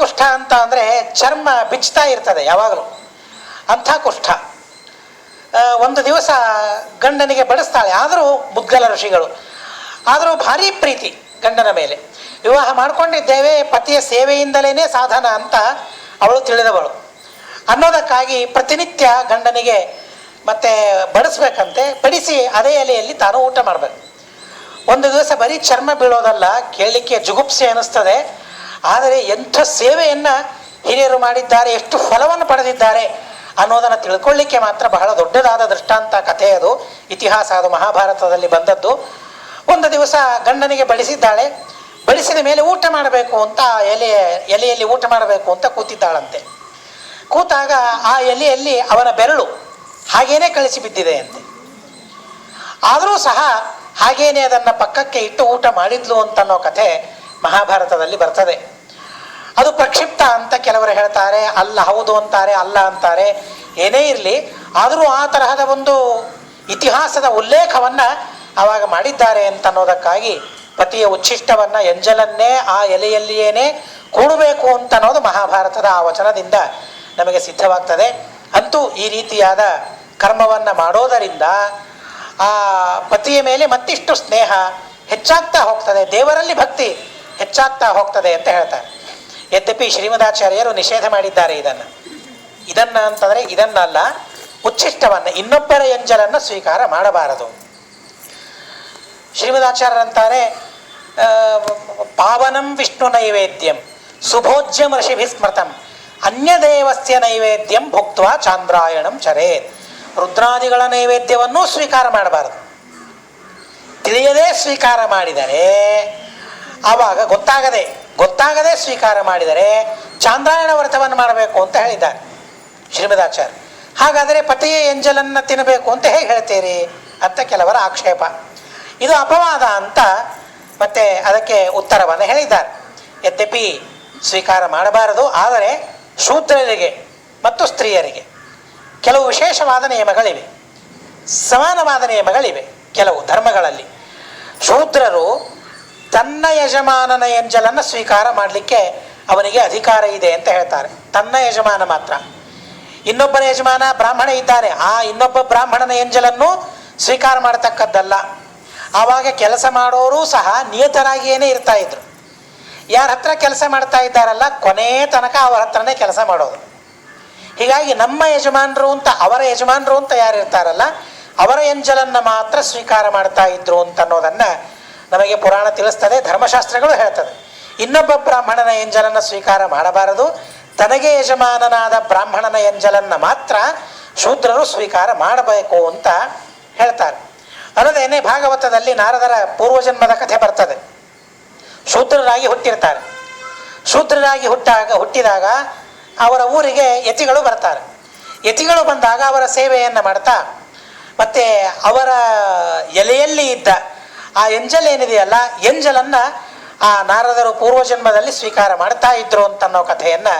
ಕುಷ್ಠ ಅಂತ ಅಂದರೆ ಚರ್ಮ ಬಿಚ್ತಾ ಇರ್ತದೆ ಯಾವಾಗಲೂ, ಅಂಥ ಕುಷ್ಠ. ಒಂದು ದಿವಸ ಗಂಡನಿಗೆ ಬಡಿಸ್ತಾಳೆ. ಆದರೂ ಮುದ್ಗಲ ಋಷಿಗಳು, ಆದರೂ ಭಾರಿ ಪ್ರೀತಿ ಗಂಡನ ಮೇಲೆ. ವಿವಾಹ ಮಾಡಿಕೊಂಡಿದ್ದೇವೆ ಪತಿಯ ಸೇವೆಯಿಂದಲೇ ಸಾಧನ ಅಂತ ಅವಳು ತಿಳಿದವಳು. ಅನ್ನೋದಕ್ಕಾಗಿ ಪ್ರತಿನಿತ್ಯ ಗಂಡನಿಗೆ ಮತ್ತೆ ಬಡಿಸ್ಬೇಕಂತೆ. ಬಡಿಸಿ ಅದೇ ಎಲೆಯಲ್ಲಿ ತಾನು ಊಟ ಮಾಡಬೇಕು. ಒಂದು ದಿವಸ ಬರೀ ಚರ್ಮ ಬೀಳೋದಲ್ಲ, ಕೇಳಲಿಕ್ಕೆ ಜುಗುಪ್ಸೆ ಅನ್ನಿಸ್ತದೆ. ಆದರೆ ಎಂಥ ಸೇವೆಯನ್ನು ಹಿರಿಯರು ಮಾಡಿದ್ದಾರೆ, ಎಷ್ಟು ಫಲವನ್ನು ಪಡೆದಿದ್ದಾರೆ ಅನ್ನೋದನ್ನು ತಿಳ್ಕೊಳ್ಳಿಕ್ಕೆ ಮಾತ್ರ ಬಹಳ ದೊಡ್ಡದಾದ ದೃಷ್ಟಾಂತ ಕಥೆ ಅದು. ಇತಿಹಾಸ ಅದು, ಮಹಾಭಾರತದಲ್ಲಿ ಬಂದದ್ದು. ಒಂದು ದಿವಸ ಗಂಡನಿಗೆ ಬಡಿಸಿದ್ದಾಳೆ. ಬಡಿಸಿದ ಮೇಲೆ ಊಟ ಮಾಡಬೇಕು ಅಂತ ಎಲೆಯಲ್ಲಿ ಊಟ ಮಾಡಬೇಕು ಅಂತ ಕೂತಿದ್ದಾಳಂತೆ. ಕೂತಾಗ ಆ ಎಲೆಯಲ್ಲಿ ಅವನ ಬೆರಳು ಹಾಗೇನೆ ಕಳಿಸಿ ಬಿದ್ದಿದೆ ಅಂತೆ. ಆದರೂ ಸಹ ಹಾಗೇನೆ ಅದನ್ನು ಪಕ್ಕಕ್ಕೆ ಇಟ್ಟು ಊಟ ಮಾಡಿದ್ಲು ಅಂತನ್ನೋ ಕಥೆ ಮಹಾಭಾರತದಲ್ಲಿ ಬರ್ತದೆ. ಅದು ಪ್ರಕ್ಷಿಪ್ತ ಅಂತ ಕೆಲವರು ಹೇಳ್ತಾರೆ, ಅಲ್ಲ ಹೌದು ಅಂತಾರೆ, ಅಲ್ಲ ಅಂತಾರೆ. ಏನೇ ಇರಲಿ, ಆದರೂ ಆ ತರಹದ ಒಂದು ಇತಿಹಾಸದ ಉಲ್ಲೇಖವನ್ನು ಆವಾಗ ಮಾಡಿದ್ದಾರೆ ಅಂತನ್ನೋದಕ್ಕಾಗಿ ಪತಿಯ ಉಚ್ಛಿಷ್ಟವನ್ನು, ಎಂಜಲನ್ನೇ ಆ ಎಲೆಯಲ್ಲಿಯೇ ಕೂಡಬೇಕು ಅಂತನ್ನೋದು ಮಹಾಭಾರತದ ಆ ವಚನದಿಂದ ನಮಗೆ ಸಿದ್ಧವಾಗ್ತದೆ. ಅಂತೂ ಈ ರೀತಿಯಾದ ಕರ್ಮವನ್ನು ಮಾಡೋದರಿಂದ ಆ ಪತಿಯ ಮೇಲೆ ಮತ್ತಿಷ್ಟು ಸ್ನೇಹ ಹೆಚ್ಚಾಗ್ತಾ ಹೋಗ್ತದೆ, ದೇವರಲ್ಲಿ ಭಕ್ತಿ ಹೆಚ್ಚಾಗ್ತಾ ಹೋಗ್ತದೆ ಅಂತ ಹೇಳ್ತಾರೆ. ಯದ್ಯಪಿ ಶ್ರೀಮದಾಚಾರ್ಯರು ನಿಷೇಧ ಮಾಡಿದ್ದಾರೆ ಇದನ್ನು ಅಂತಂದರೆ ಇದನ್ನಲ್ಲ, ಉಚ್ಛಿಷ್ಟವನ್ನು ಇನ್ನೊಬ್ಬರ ಎಂಜಲನ್ನು ಸ್ವೀಕಾರ ಮಾಡಬಾರದು. ಶ್ರೀಮದಾಚಾರ್ಯರಂತಾರೆ ಪಾವನಂ ವಿಷ್ಣು ನೈವೇದ್ಯಂ ಸುಭೋಜ್ಯಂ ಋಷಿಭಿ ಸ್ಮೃತಂ ಅನ್ಯದೇವಸ್ಯ ನೈವೇದ್ಯಂ ಭುಕ್ತ್ವ ಚಾಂದ್ರಾಯಣಂ ಚರೇತ್. ರುದ್ರಾದಿಗಳ ನೈವೇದ್ಯವನ್ನೂ ಸ್ವೀಕಾರ ಮಾಡಬಾರದು. ತಿಳಿಯದೇ ಸ್ವೀಕಾರ ಮಾಡಿದರೆ ಆವಾಗ ಗೊತ್ತಾಗದೆ ಸ್ವೀಕಾರ ಮಾಡಿದರೆ ಚಾಂದ್ರಾಯಣ ವ್ರತವನ್ನು ಮಾಡಬೇಕು ಅಂತ ಹೇಳಿದ್ದಾರೆ ಶ್ರೀಮದಾಚಾರ್ಯ. ಹಾಗಾದರೆ ಪತಿಯ ಎಂಜಲನ್ನು ತಿನ್ನಬೇಕು ಅಂತ ಹೇಗೆ ಹೇಳ್ತೀರಿ ಅಂತ ಕೆಲವರ ಆಕ್ಷೇಪ. ಇದು ಅಪವಾದ ಅಂತ ಮತ್ತೆ ಅದಕ್ಕೆ ಉತ್ತರವನ್ನು ಹೇಳಿದ್ದಾರೆ. ಯದ್ಯಪಿ ಸ್ವೀಕಾರ ಮಾಡಬಾರದು, ಆದರೆ ಶೂದ್ರರಿಗೆ ಮತ್ತು ಸ್ತ್ರೀಯರಿಗೆ ಕೆಲವು ವಿಶೇಷವಾದ ನಿಯಮಗಳಿವೆ, ಸಮಾನವಾದ ನಿಯಮಗಳಿವೆ. ಕೆಲವು ಧರ್ಮಗಳಲ್ಲಿ ಶೂದ್ರರು ತನ್ನ ಯಜಮಾನನ ಎಂಜಲನ್ನು ಸ್ವೀಕಾರ ಮಾಡಲಿಕ್ಕೆ ಅವನಿಗೆ ಅಧಿಕಾರ ಇದೆ ಅಂತ ಹೇಳ್ತಾರೆ. ತನ್ನ ಯಜಮಾನ ಮಾತ್ರ. ಇನ್ನೊಬ್ಬನ ಯಜಮಾನ ಬ್ರಾಹ್ಮಣ ಇದ್ದಾನೆ, ಆ ಇನ್ನೊಬ್ಬ ಬ್ರಾಹ್ಮಣನ ಎಂಜಲನ್ನು ಸ್ವೀಕಾರ ಮಾಡತಕ್ಕದ್ದಲ್ಲ. ಆವಾಗ ಕೆಲಸ ಮಾಡೋರು ಸಹ ನಿಯತರಾಗಿಯೇ ಇರ್ತಾ ಇದ್ರು. ಯಾರ ಹತ್ರ ಕೆಲಸ ಮಾಡ್ತಾ ಇದ್ದಾರಲ್ಲ ಕೊನೆ ತನಕ ಅವರ ಹತ್ರನೇ ಕೆಲಸ ಮಾಡೋದು. ಹೀಗಾಗಿ ನಮ್ಮ ಯಜಮಾನರು ಅಂತ ಅವರ ಯಜಮಾನರು ಅಂತ ಯಾರು ಇರ್ತಾರಲ್ಲ ಅವರ ಎಂಜಲನ್ನು ಮಾತ್ರ ಸ್ವೀಕಾರ ಮಾಡ್ತಾ ಇದ್ರು ಅಂತ ಅನ್ನೋದನ್ನು ನಮಗೆ ಪುರಾಣ ತಿಳಿಸ್ತದೆ, ಧರ್ಮಶಾಸ್ತ್ರಗಳು ಹೇಳ್ತದೆ. ಇನ್ನೊಬ್ಬ ಬ್ರಾಹ್ಮಣನ ಎಂಜಲನ್ನು ಸ್ವೀಕಾರ ಮಾಡಬಾರದು, ತನಗೆ ಯಜಮಾನನಾದ ಬ್ರಾಹ್ಮಣನ ಎಂಜಲನ್ನು ಮಾತ್ರ ಶೂದ್ರರು ಸ್ವೀಕಾರ ಮಾಡಬೇಕು ಅಂತ ಹೇಳ್ತಾರೆ. ಅಲ್ಲದೇನೆ ಭಾಗವತದಲ್ಲಿ ನಾರದರ ಪೂರ್ವಜನ್ಮದ ಕಥೆ ಬರ್ತದೆ. ಶೂದ್ರರಾಗಿ ಹುಟ್ಟಿರ್ತಾರೆ. ಶೂದ್ರರಾಗಿ ಹುಟ್ಟಿದಾಗ ಅವರ ಊರಿಗೆ ಯತಿಗಳು ಬರ್ತಾರೆ. ಯತಿಗಳು ಬಂದಾಗ ಅವರ ಸೇವೆಯನ್ನು ಮಾಡ್ತಾ ಮತ್ತೆ ಅವರ ಎಲೆಯಲ್ಲಿ ಇದ್ದ ಆ ಎಂಜಲ್ ಏನಿದೆಯಲ್ಲ ಎಂಜಲನ್ನು ಆ ನಾರದರು ಪೂರ್ವಜನ್ಮದಲ್ಲಿ ಸ್ವೀಕಾರ ಮಾಡ್ತಾ ಇದ್ರು ಅಂತನ್ನೋ ಕಥೆಯನ್ನು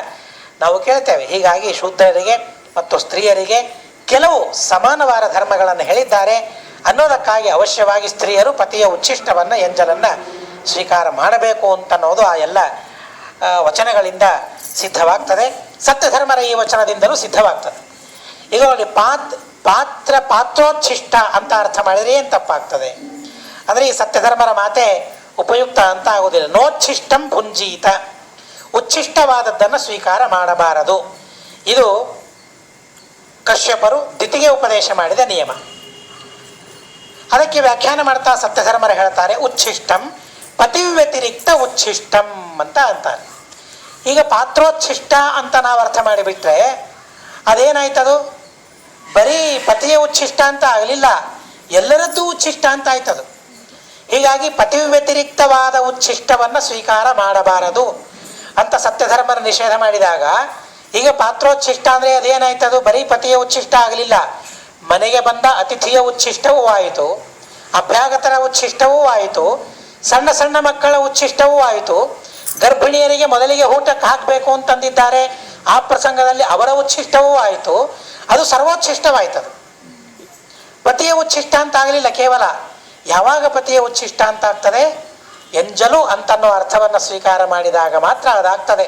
ನಾವು ಕೇಳ್ತೇವೆ. ಹೀಗಾಗಿ ಶೂದ್ರರಿಗೆ ಮತ್ತು ಸ್ತ್ರೀಯರಿಗೆ ಕೆಲವು ಸಮಾನವಾದ ಧರ್ಮಗಳನ್ನು ಹೇಳಿದ್ದಾರೆ ಅನ್ನೋದಕ್ಕಾಗಿ ಅವಶ್ಯವಾಗಿ ಸ್ತ್ರೀಯರು ಪತಿಯ ಉಚ್ಛಿಷ್ಟವನ್ನು ಎಂಜಲನ್ನು ಸ್ವೀಕಾರ ಮಾಡಬೇಕು ಅಂತನ್ನೋದು ಆ ಎಲ್ಲ ವಚನಗಳಿಂದ ಸಿದ್ಧವಾಗ್ತದೆ. ಸತ್ಯಧರ್ಮರ ಈ ವಚನದಿಂದಲೂ ಸಿದ್ಧವಾಗ್ತದೆ. ಈಗ ನೋಡಿ ಪಾತ್ರೋಚ್ಛಿಷ್ಟ ಅಂತ ಅರ್ಥ ಮಾಡಿದರೆ ಏನು ತಪ್ಪಾಗ್ತದೆ ಅಂದರೆ ಈ ಸತ್ಯಧರ್ಮರ ಮಾತೆ ಉಪಯುಕ್ತ ಅಂತ ಆಗೋದಿಲ್ಲ. ನೋಚ್ಛಿಷ್ಟಂ ಭುಂಜೀತ, ಉಚ್ಛಿಷ್ಟವಾದದ್ದನ್ನು ಸ್ವೀಕಾರ ಮಾಡಬಾರದು. ಇದು ಕಶ್ಯಪರು ದಿತಿಗೆ ಉಪದೇಶ ಮಾಡಿದ ನಿಯಮ. ಅದಕ್ಕೆ ವ್ಯಾಖ್ಯಾನ ಮಾಡ್ತಾ ಸತ್ಯಧರ್ಮರು ಹೇಳ್ತಾರೆ ಉಚ್ಛಿಷ್ಟಂ ಪತಿವ್ಯತಿರಿಕ್ತ ಉಚ್ಛಿಷ್ಟಂ ಅಂತ ಅಂತಾರೆ. ಈಗ ಪಾತ್ರೋಚ್ಛಿಷ್ಟ ಅಂತ ನಾವು ಅರ್ಥ ಮಾಡಿಬಿಟ್ರೆ ಅದೇನಾಯ್ತದು, ಬರೀ ಪತಿಯ ಉಚ್ಛಿಷ್ಟ ಅಂತ ಆಗಲಿಲ್ಲ, ಎಲ್ಲರದ್ದೂ ಉಚ್ಛಿಷ್ಟ ಅಂತ ಆಯ್ತದು. ಹೀಗಾಗಿ ಪತಿವ್ಯತಿರಿಕ್ತವಾದ ಉಚ್ಛಿಷ್ಟವನ್ನು ಸ್ವೀಕಾರ ಮಾಡಬಾರದು ಅಂತ ಸತ್ಯಧರ್ಮರ ನಿಷೇಧ ಮಾಡಿದಾಗ ಈಗ ಪಾತ್ರೋಚ್ಛಿಷ್ಟ ಅಂದರೆ ಅದೇನಾಯ್ತದು, ಬರೀ ಪತಿಯ ಉಚ್ಛಿಷ್ಟ ಆಗಲಿಲ್ಲ, ಮನೆಗೆ ಬಂದ ಅತಿಥಿಯ ಉಚ್ಛಿಷ್ಟವೂ ಆಯಿತು, ಅಭ್ಯಾಗತರ ಉಚ್ಛಿಷ್ಟವೂ ಆಯಿತು, ಸಣ್ಣ ಸಣ್ಣ ಮಕ್ಕಳ ಉಚ್ಛಿಷ್ಟವೂ ಆಯಿತು, ಗರ್ಭಿಣಿಯರಿಗೆ ಮೊದಲಿಗೆ ಊಟಕ್ಕೆ ಹಾಕಬೇಕು ಅಂತಂದಿದ್ದಾರೆ, ಆ ಪ್ರಸಂಗದಲ್ಲಿ ಅವರ ಉಚ್ಛಿಷ್ಟವೂ ಆಯಿತು. ಅದು ಸರ್ವೋಚ್ಛಿಷ್ಟವಾಯ್ತದು. ಪತಿಯ ಉಚ್ಛಿಷ್ಟ ಅಂತ ಆಗಲಿಲ್ಲ ಕೇವಲ. ಯಾವಾಗ ಪತಿಯ ಉಚ್ಛಿಷ್ಟ ಅಂತ ಆಗ್ತದೆ, ಎಂಜಲು ಅಂತನ್ನೋ ಅರ್ಥವನ್ನು ಸ್ವೀಕಾರ ಮಾಡಿದಾಗ ಮಾತ್ರ ಅದಾಗ್ತದೆ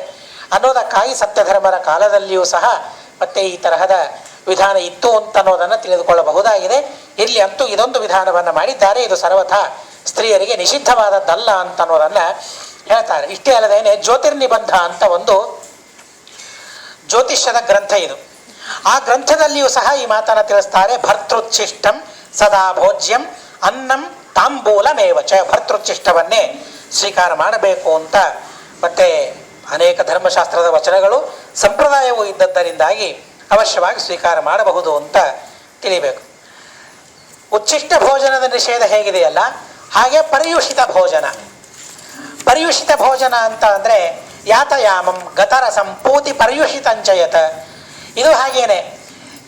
ಅನ್ನೋದಕ್ಕಾಗಿ ಸತ್ಯಧರ್ಮರ ಕಾಲದಲ್ಲಿಯೂ ಸಹ ಮತ್ತೆ ಈ ತರಹದ ವಿಧಾನ ಇತ್ತು ಅಂತನ್ನೋದನ್ನು ತಿಳಿದುಕೊಳ್ಳಬಹುದಾಗಿದೆ. ಇಲ್ಲಿ ಅಂತೂ ಇದೊಂದು ವಿಧಾನವನ್ನು ಮಾಡಿದ್ದಾರೆ. ಇದು ಸರ್ವಥಾ ಸ್ತ್ರೀಯರಿಗೆ ನಿಷಿದ್ಧವಾದದ್ದಲ್ಲ ಅಂತನ್ನೋದನ್ನು ಹೇಳ್ತಾರೆ. ಇಷ್ಟೇ ಅಲ್ಲದೇನೆ ಜ್ಯೋತಿರ್ನಿಬಂಧ ಅಂತ ಒಂದು ಜ್ಯೋತಿಷ್ಯದ ಗ್ರಂಥ ಇದು. ಆ ಗ್ರಂಥದಲ್ಲಿಯೂ ಸಹ ಈ ಮಾತನ್ನು ತಿಳಿಸ್ತಾರೆ. ಭರ್ತೃಚ್ಛಿಷ್ಟಂ ಸದಾ ಭೋಜ್ಯಂ ಅನ್ನಂ ತಾಂಬೂಲಮೇವಚ. ಭರ್ತೃಚ್ಛಿಷ್ಟವನ್ನೇ ಸ್ವೀಕಾರ ಮಾಡಬೇಕು ಅಂತ ಮತ್ತೆ ಅನೇಕ ಧರ್ಮಶಾಸ್ತ್ರದ ವಚನಗಳು ಸಂಪ್ರದಾಯವೂ ಇದ್ದದ್ದರಿಂದಾಗಿ ಅವಶ್ಯವಾಗಿ ಸ್ವೀಕಾರ ಮಾಡಬಹುದು ಅಂತ ತಿಳಿಬೇಕು. ಉಚ್ಛಿಷ್ಟ ಭೋಜನದ ನಿಷೇಧ ಹೇಗಿದೆಯಲ್ಲ ಹಾಗೆ ಪರ್ಯುಷಿತ ಭೋಜನ. ಪರ್ಯುಷಿತ ಭೋಜನ ಅಂತ ಅಂದರೆ ಯಾತಯಾಮಂ ಗತರಸಂ ಪೂತಿ ಪರ್ಯುಷಿತಂಚಯತ. ಇದು ಹಾಗೇನೆ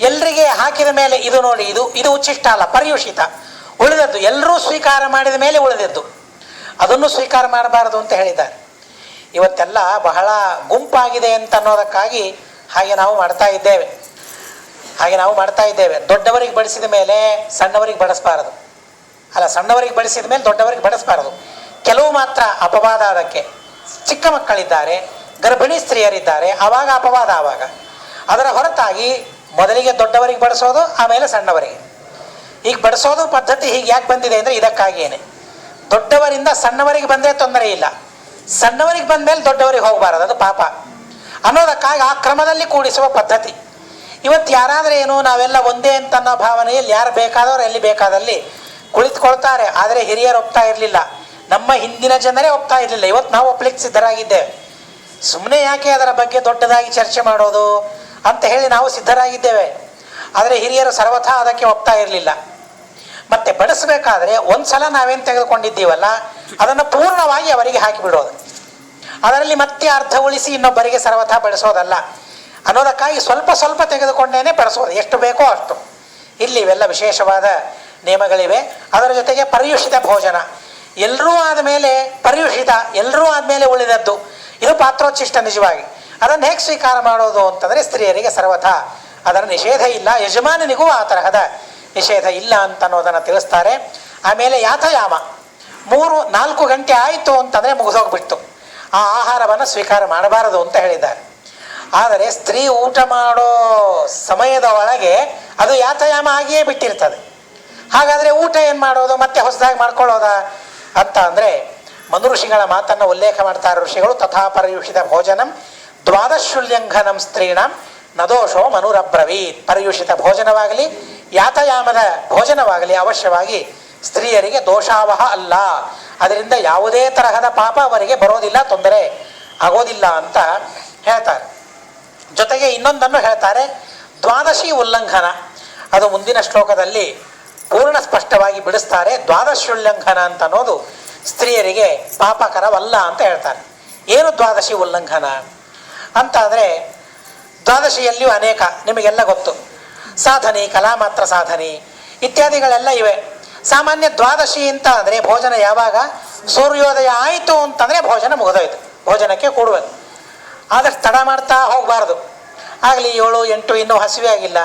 ಎಲ್ರಿಗೆ ಹಾಕಿದ ಮೇಲೆ ಇದು ನೋಡಿ ಇದು ಉಚ್ಛಿಷ್ಟ ಅಲ್ಲ, ಪರ್ಯುಷಿತ. ಉಳಿದದ್ದು ಎಲ್ಲರೂ ಸ್ವೀಕಾರ ಮಾಡಿದ ಮೇಲೆ ಉಳಿದದ್ದು ಅದನ್ನು ಸ್ವೀಕಾರ ಮಾಡಬಾರದು ಅಂತ ಹೇಳಿದ್ದಾರೆ. ಇವತ್ತೆಲ್ಲ ಬಹಳ ಗುಂಪಾಗಿದೆ ಅಂತ ಅನ್ನೋದಕ್ಕಾಗಿ ಹಾಗೆ ನಾವು ಮಾಡ್ತಾ ಇದ್ದೇವೆ. ದೊಡ್ಡವರಿಗೆ ಬಡಿಸಿದ ಮೇಲೆ ಸಣ್ಣವರಿಗೆ ಬಡಿಸಬಾರದು, ಅಲ್ಲ ಸಣ್ಣವರಿಗೆ ಬಡಿಸಿದ ಮೇಲೆ ದೊಡ್ಡವರಿಗೆ ಬಡಿಸಬಾರದು. ಕೆಲವು ಮಾತ್ರ ಅಪವಾದ. ಅದಕ್ಕೆ ಚಿಕ್ಕ ಮಕ್ಕಳಿದ್ದಾರೆ, ಗರ್ಭಿಣಿ ಸ್ತ್ರೀಯರಿದ್ದಾರೆ, ಆವಾಗ ಅಪವಾದ. ಆವಾಗ ಅದರ ಹೊರತಾಗಿ ಮೊದಲಿಗೆ ದೊಡ್ಡವರಿಗೆ ಬಡಿಸೋದು, ಆಮೇಲೆ ಸಣ್ಣವರಿಗೆ. ಈಗ ಬಡಿಸೋದು ಪದ್ಧತಿ ಹೀಗೆ ಯಾಕೆ ಬಂದಿದೆ ಅಂದರೆ ಇದಕ್ಕಾಗಿಯೇ. ದೊಡ್ಡವರಿಂದ ಸಣ್ಣವರಿಗೆ ಬಂದರೆ ತೊಂದರೆ ಇಲ್ಲ, ಸಣ್ಣವರಿಗೆ ಬಂದ ಮೇಲೆ ದೊಡ್ಡವರಿಗೆ ಹೋಗಬಾರದು, ಅದು ಪಾಪ ಅನ್ನೋದಕ್ಕಾಗಿ ಆ ಕ್ರಮದಲ್ಲಿ ಕೂಡಿಸುವ ಪದ್ಧತಿ. ಇವತ್ತು ಯಾರಾದರೆ ಏನು ನಾವೆಲ್ಲ ಒಂದೇ ಅಂತ ಅನ್ನೋ ಭಾವನೆಯಲ್ಲಿ ಯಾರು ಬೇಕಾದವರು ಎಲ್ಲಿ ಬೇಕಾದಲ್ಲಿ ಕುಳಿತುಕೊಳ್ತಾರೆ. ಆದರೆ ಹಿರಿಯರು ಒಪ್ತಾ ಇರಲಿಲ್ಲ, ನಮ್ಮ ಹಿಂದಿನ ಜನರೇ ಒಪ್ತಾ ಇರಲಿಲ್ಲ. ಇವತ್ತು ನಾವು ಒಪ್ಲಿಕ್ಕೆ ಸಿದ್ಧರಾಗಿದ್ದೇವೆ. ಸುಮ್ಮನೆ ಯಾಕೆ ಅದರ ಬಗ್ಗೆ ದೊಡ್ಡದಾಗಿ ಚರ್ಚೆ ಮಾಡೋದು ಅಂತ ಹೇಳಿ ನಾವು ಸಿದ್ಧರಾಗಿದ್ದೇವೆ. ಆದರೆ ಹಿರಿಯರು ಸರ್ವಥಾ ಅದಕ್ಕೆ ಒಪ್ತಾ ಇರಲಿಲ್ಲ. ಮತ್ತೆ ಬಡಿಸಬೇಕಾದ್ರೆ ಒಂದು ಸಲ ನಾವೇನು ತೆಗೆದುಕೊಂಡಿದ್ದೀವಲ್ಲ ಅದನ್ನು ಪೂರ್ಣವಾಗಿ ಅವರಿಗೆ ಹಾಕಿಬಿಡೋದು, ಅದರಲ್ಲಿ ಮತ್ತೆ ಅರ್ಧ ಉಳಿಸಿ ಇನ್ನೊಬ್ಬರಿಗೆ ಸರ್ವಥಾ ಬಡಿಸೋದಲ್ಲ ಅನ್ನೋದಕ್ಕಾಗಿ ಸ್ವಲ್ಪ ಸ್ವಲ್ಪ ತೆಗೆದುಕೊಂಡೇನೆ ಬಡಿಸೋದು, ಎಷ್ಟು ಬೇಕೋ ಅಷ್ಟು. ಇಲ್ಲಿ ಇವೆಲ್ಲ ವಿಶೇಷವಾದ ನಿಯಮಗಳಿವೆ. ಅದರ ಜೊತೆಗೆ ಪರ್ಯುಷಿತ ಭೋಜನ, ಎಲ್ಲರೂ ಆದಮೇಲೆ ಪರ್ಯುಷಿತ, ಎಲ್ಲರೂ ಆದಮೇಲೆ ಉಳಿದದ್ದು, ಇದು ಪಾತ್ರೋಚ್ಚಿಷ್ಟ. ನಿಜವಾಗಿ ಅದನ್ನು ಹೇಗೆ ಸ್ವೀಕಾರ ಮಾಡೋದು ಅಂತಂದರೆ ಸ್ತ್ರೀಯರಿಗೆ ಸರ್ವಥಾ ಅದರ ನಿಷೇಧ ಇಲ್ಲ, ಯಜಮಾನನಿಗೂ ಆ ತರಹದ ನಿಷೇಧ ಇಲ್ಲ ಅಂತ ಅನ್ನೋದನ್ನು ತಿಳಿಸ್ತಾರೆ. ಆಮೇಲೆ ಯಾತಯಾಮ, 3-4 ಗಂಟೆ ಆಯಿತು ಅಂತಂದರೆ ಮುಗಿದೋಗ್ಬಿಡ್ತು, ಆ ಆಹಾರವನ್ನು ಸ್ವೀಕಾರ ಮಾಡಬಾರದು ಅಂತ ಹೇಳಿದ್ದಾರೆ. ಆದರೆ ಸ್ತ್ರೀ ಊಟ ಮಾಡೋ ಸಮಯದ ಒಳಗೆ ಅದು ಯಾತಯಾಮ ಆಗಿಯೇ ಬಿಟ್ಟಿರ್ತದೆ. ಹಾಗಾದರೆ ಊಟ ಏನು ಮಾಡೋದು, ಮತ್ತೆ ಹೊಸದಾಗಿ ಮಾಡ್ಕೊಳ್ಳೋದಾ ಅಂತ ಅಂದರೆ ಮನು ಋಷಿಗಳ ಮಾತನ್ನು ಉಲ್ಲೇಖ ಮಾಡ್ತಾರೆ ಋಷಿಗಳು. ತಥಾ ಪರ್ಯುಷಿತ ಭೋಜನಂ ದ್ವಾದಶುಲ್ಯಂಘನಂ ಸ್ತ್ರೀಣಂ ನದೋಷೋ ಮನುರಬ್ರವೀತ್. ಪರ್ಯುಷಿತ ಭೋಜನವಾಗಲಿ ಯಾತಯಾಮದ ಭೋಜನವಾಗಲಿ ಅವಶ್ಯವಾಗಿ ಸ್ತ್ರೀಯರಿಗೆ ದೋಷಾವಹ ಅಲ್ಲ, ಅದರಿಂದ ಯಾವುದೇ ತರಹದ ಪಾಪ ಅವರಿಗೆ ಬರೋದಿಲ್ಲ, ತೊಂದರೆ ಆಗೋದಿಲ್ಲ ಅಂತ ಹೇಳ್ತಾರೆ. ಜೊತೆಗೆ ಇನ್ನೊಂದನ್ನು ಹೇಳ್ತಾರೆ, ದ್ವಾದಶಿ ಉಲ್ಲಂಘನ. ಅದು ಮುಂದಿನ ಶ್ಲೋಕದಲ್ಲಿ ಪೂರ್ಣ ಸ್ಪಷ್ಟವಾಗಿ ಬಿಡಿಸ್ತಾರೆ. ದ್ವಾದಶುಲ್ಲಂಘನ ಅಂತ ಅನ್ನೋದು ಸ್ತ್ರೀಯರಿಗೆ ಪಾಪಕರವಲ್ಲ ಅಂತ ಹೇಳ್ತಾರೆ. ಏನು ದ್ವಾದಶಿ ಉಲ್ಲಂಘನ ಅಂತ ಅಂದರೆ, ದ್ವಾದಶಿಯಲ್ಲಿಯೂ ಅನೇಕ ನಿಮಗೆಲ್ಲ ಗೊತ್ತು, ಸಾಧನೆ, ಕಲಾಮಾತ್ರ ಸಾಧನೆ ಇತ್ಯಾದಿಗಳೆಲ್ಲ ಇವೆ. ಸಾಮಾನ್ಯ ದ್ವಾದಶಿ ಅಂತ ಅಂದರೆ ಭೋಜನ ಯಾವಾಗ ಸೂರ್ಯೋದಯ ಆಯಿತು ಅಂತಂದರೆ ಭೋಜನ ಮುಗಿದೋಯ್ತು, ಭೋಜನಕ್ಕೆ ಕೂಡಬೇಕು. ಆದಷ್ಟು ತಡ ಮಾಡ್ತಾ ಹೋಗಬಾರ್ದು. ಆಗಲಿ 7-8 ಇನ್ನೂ ಹಸಿವೆ ಆಗಿಲ್ಲ,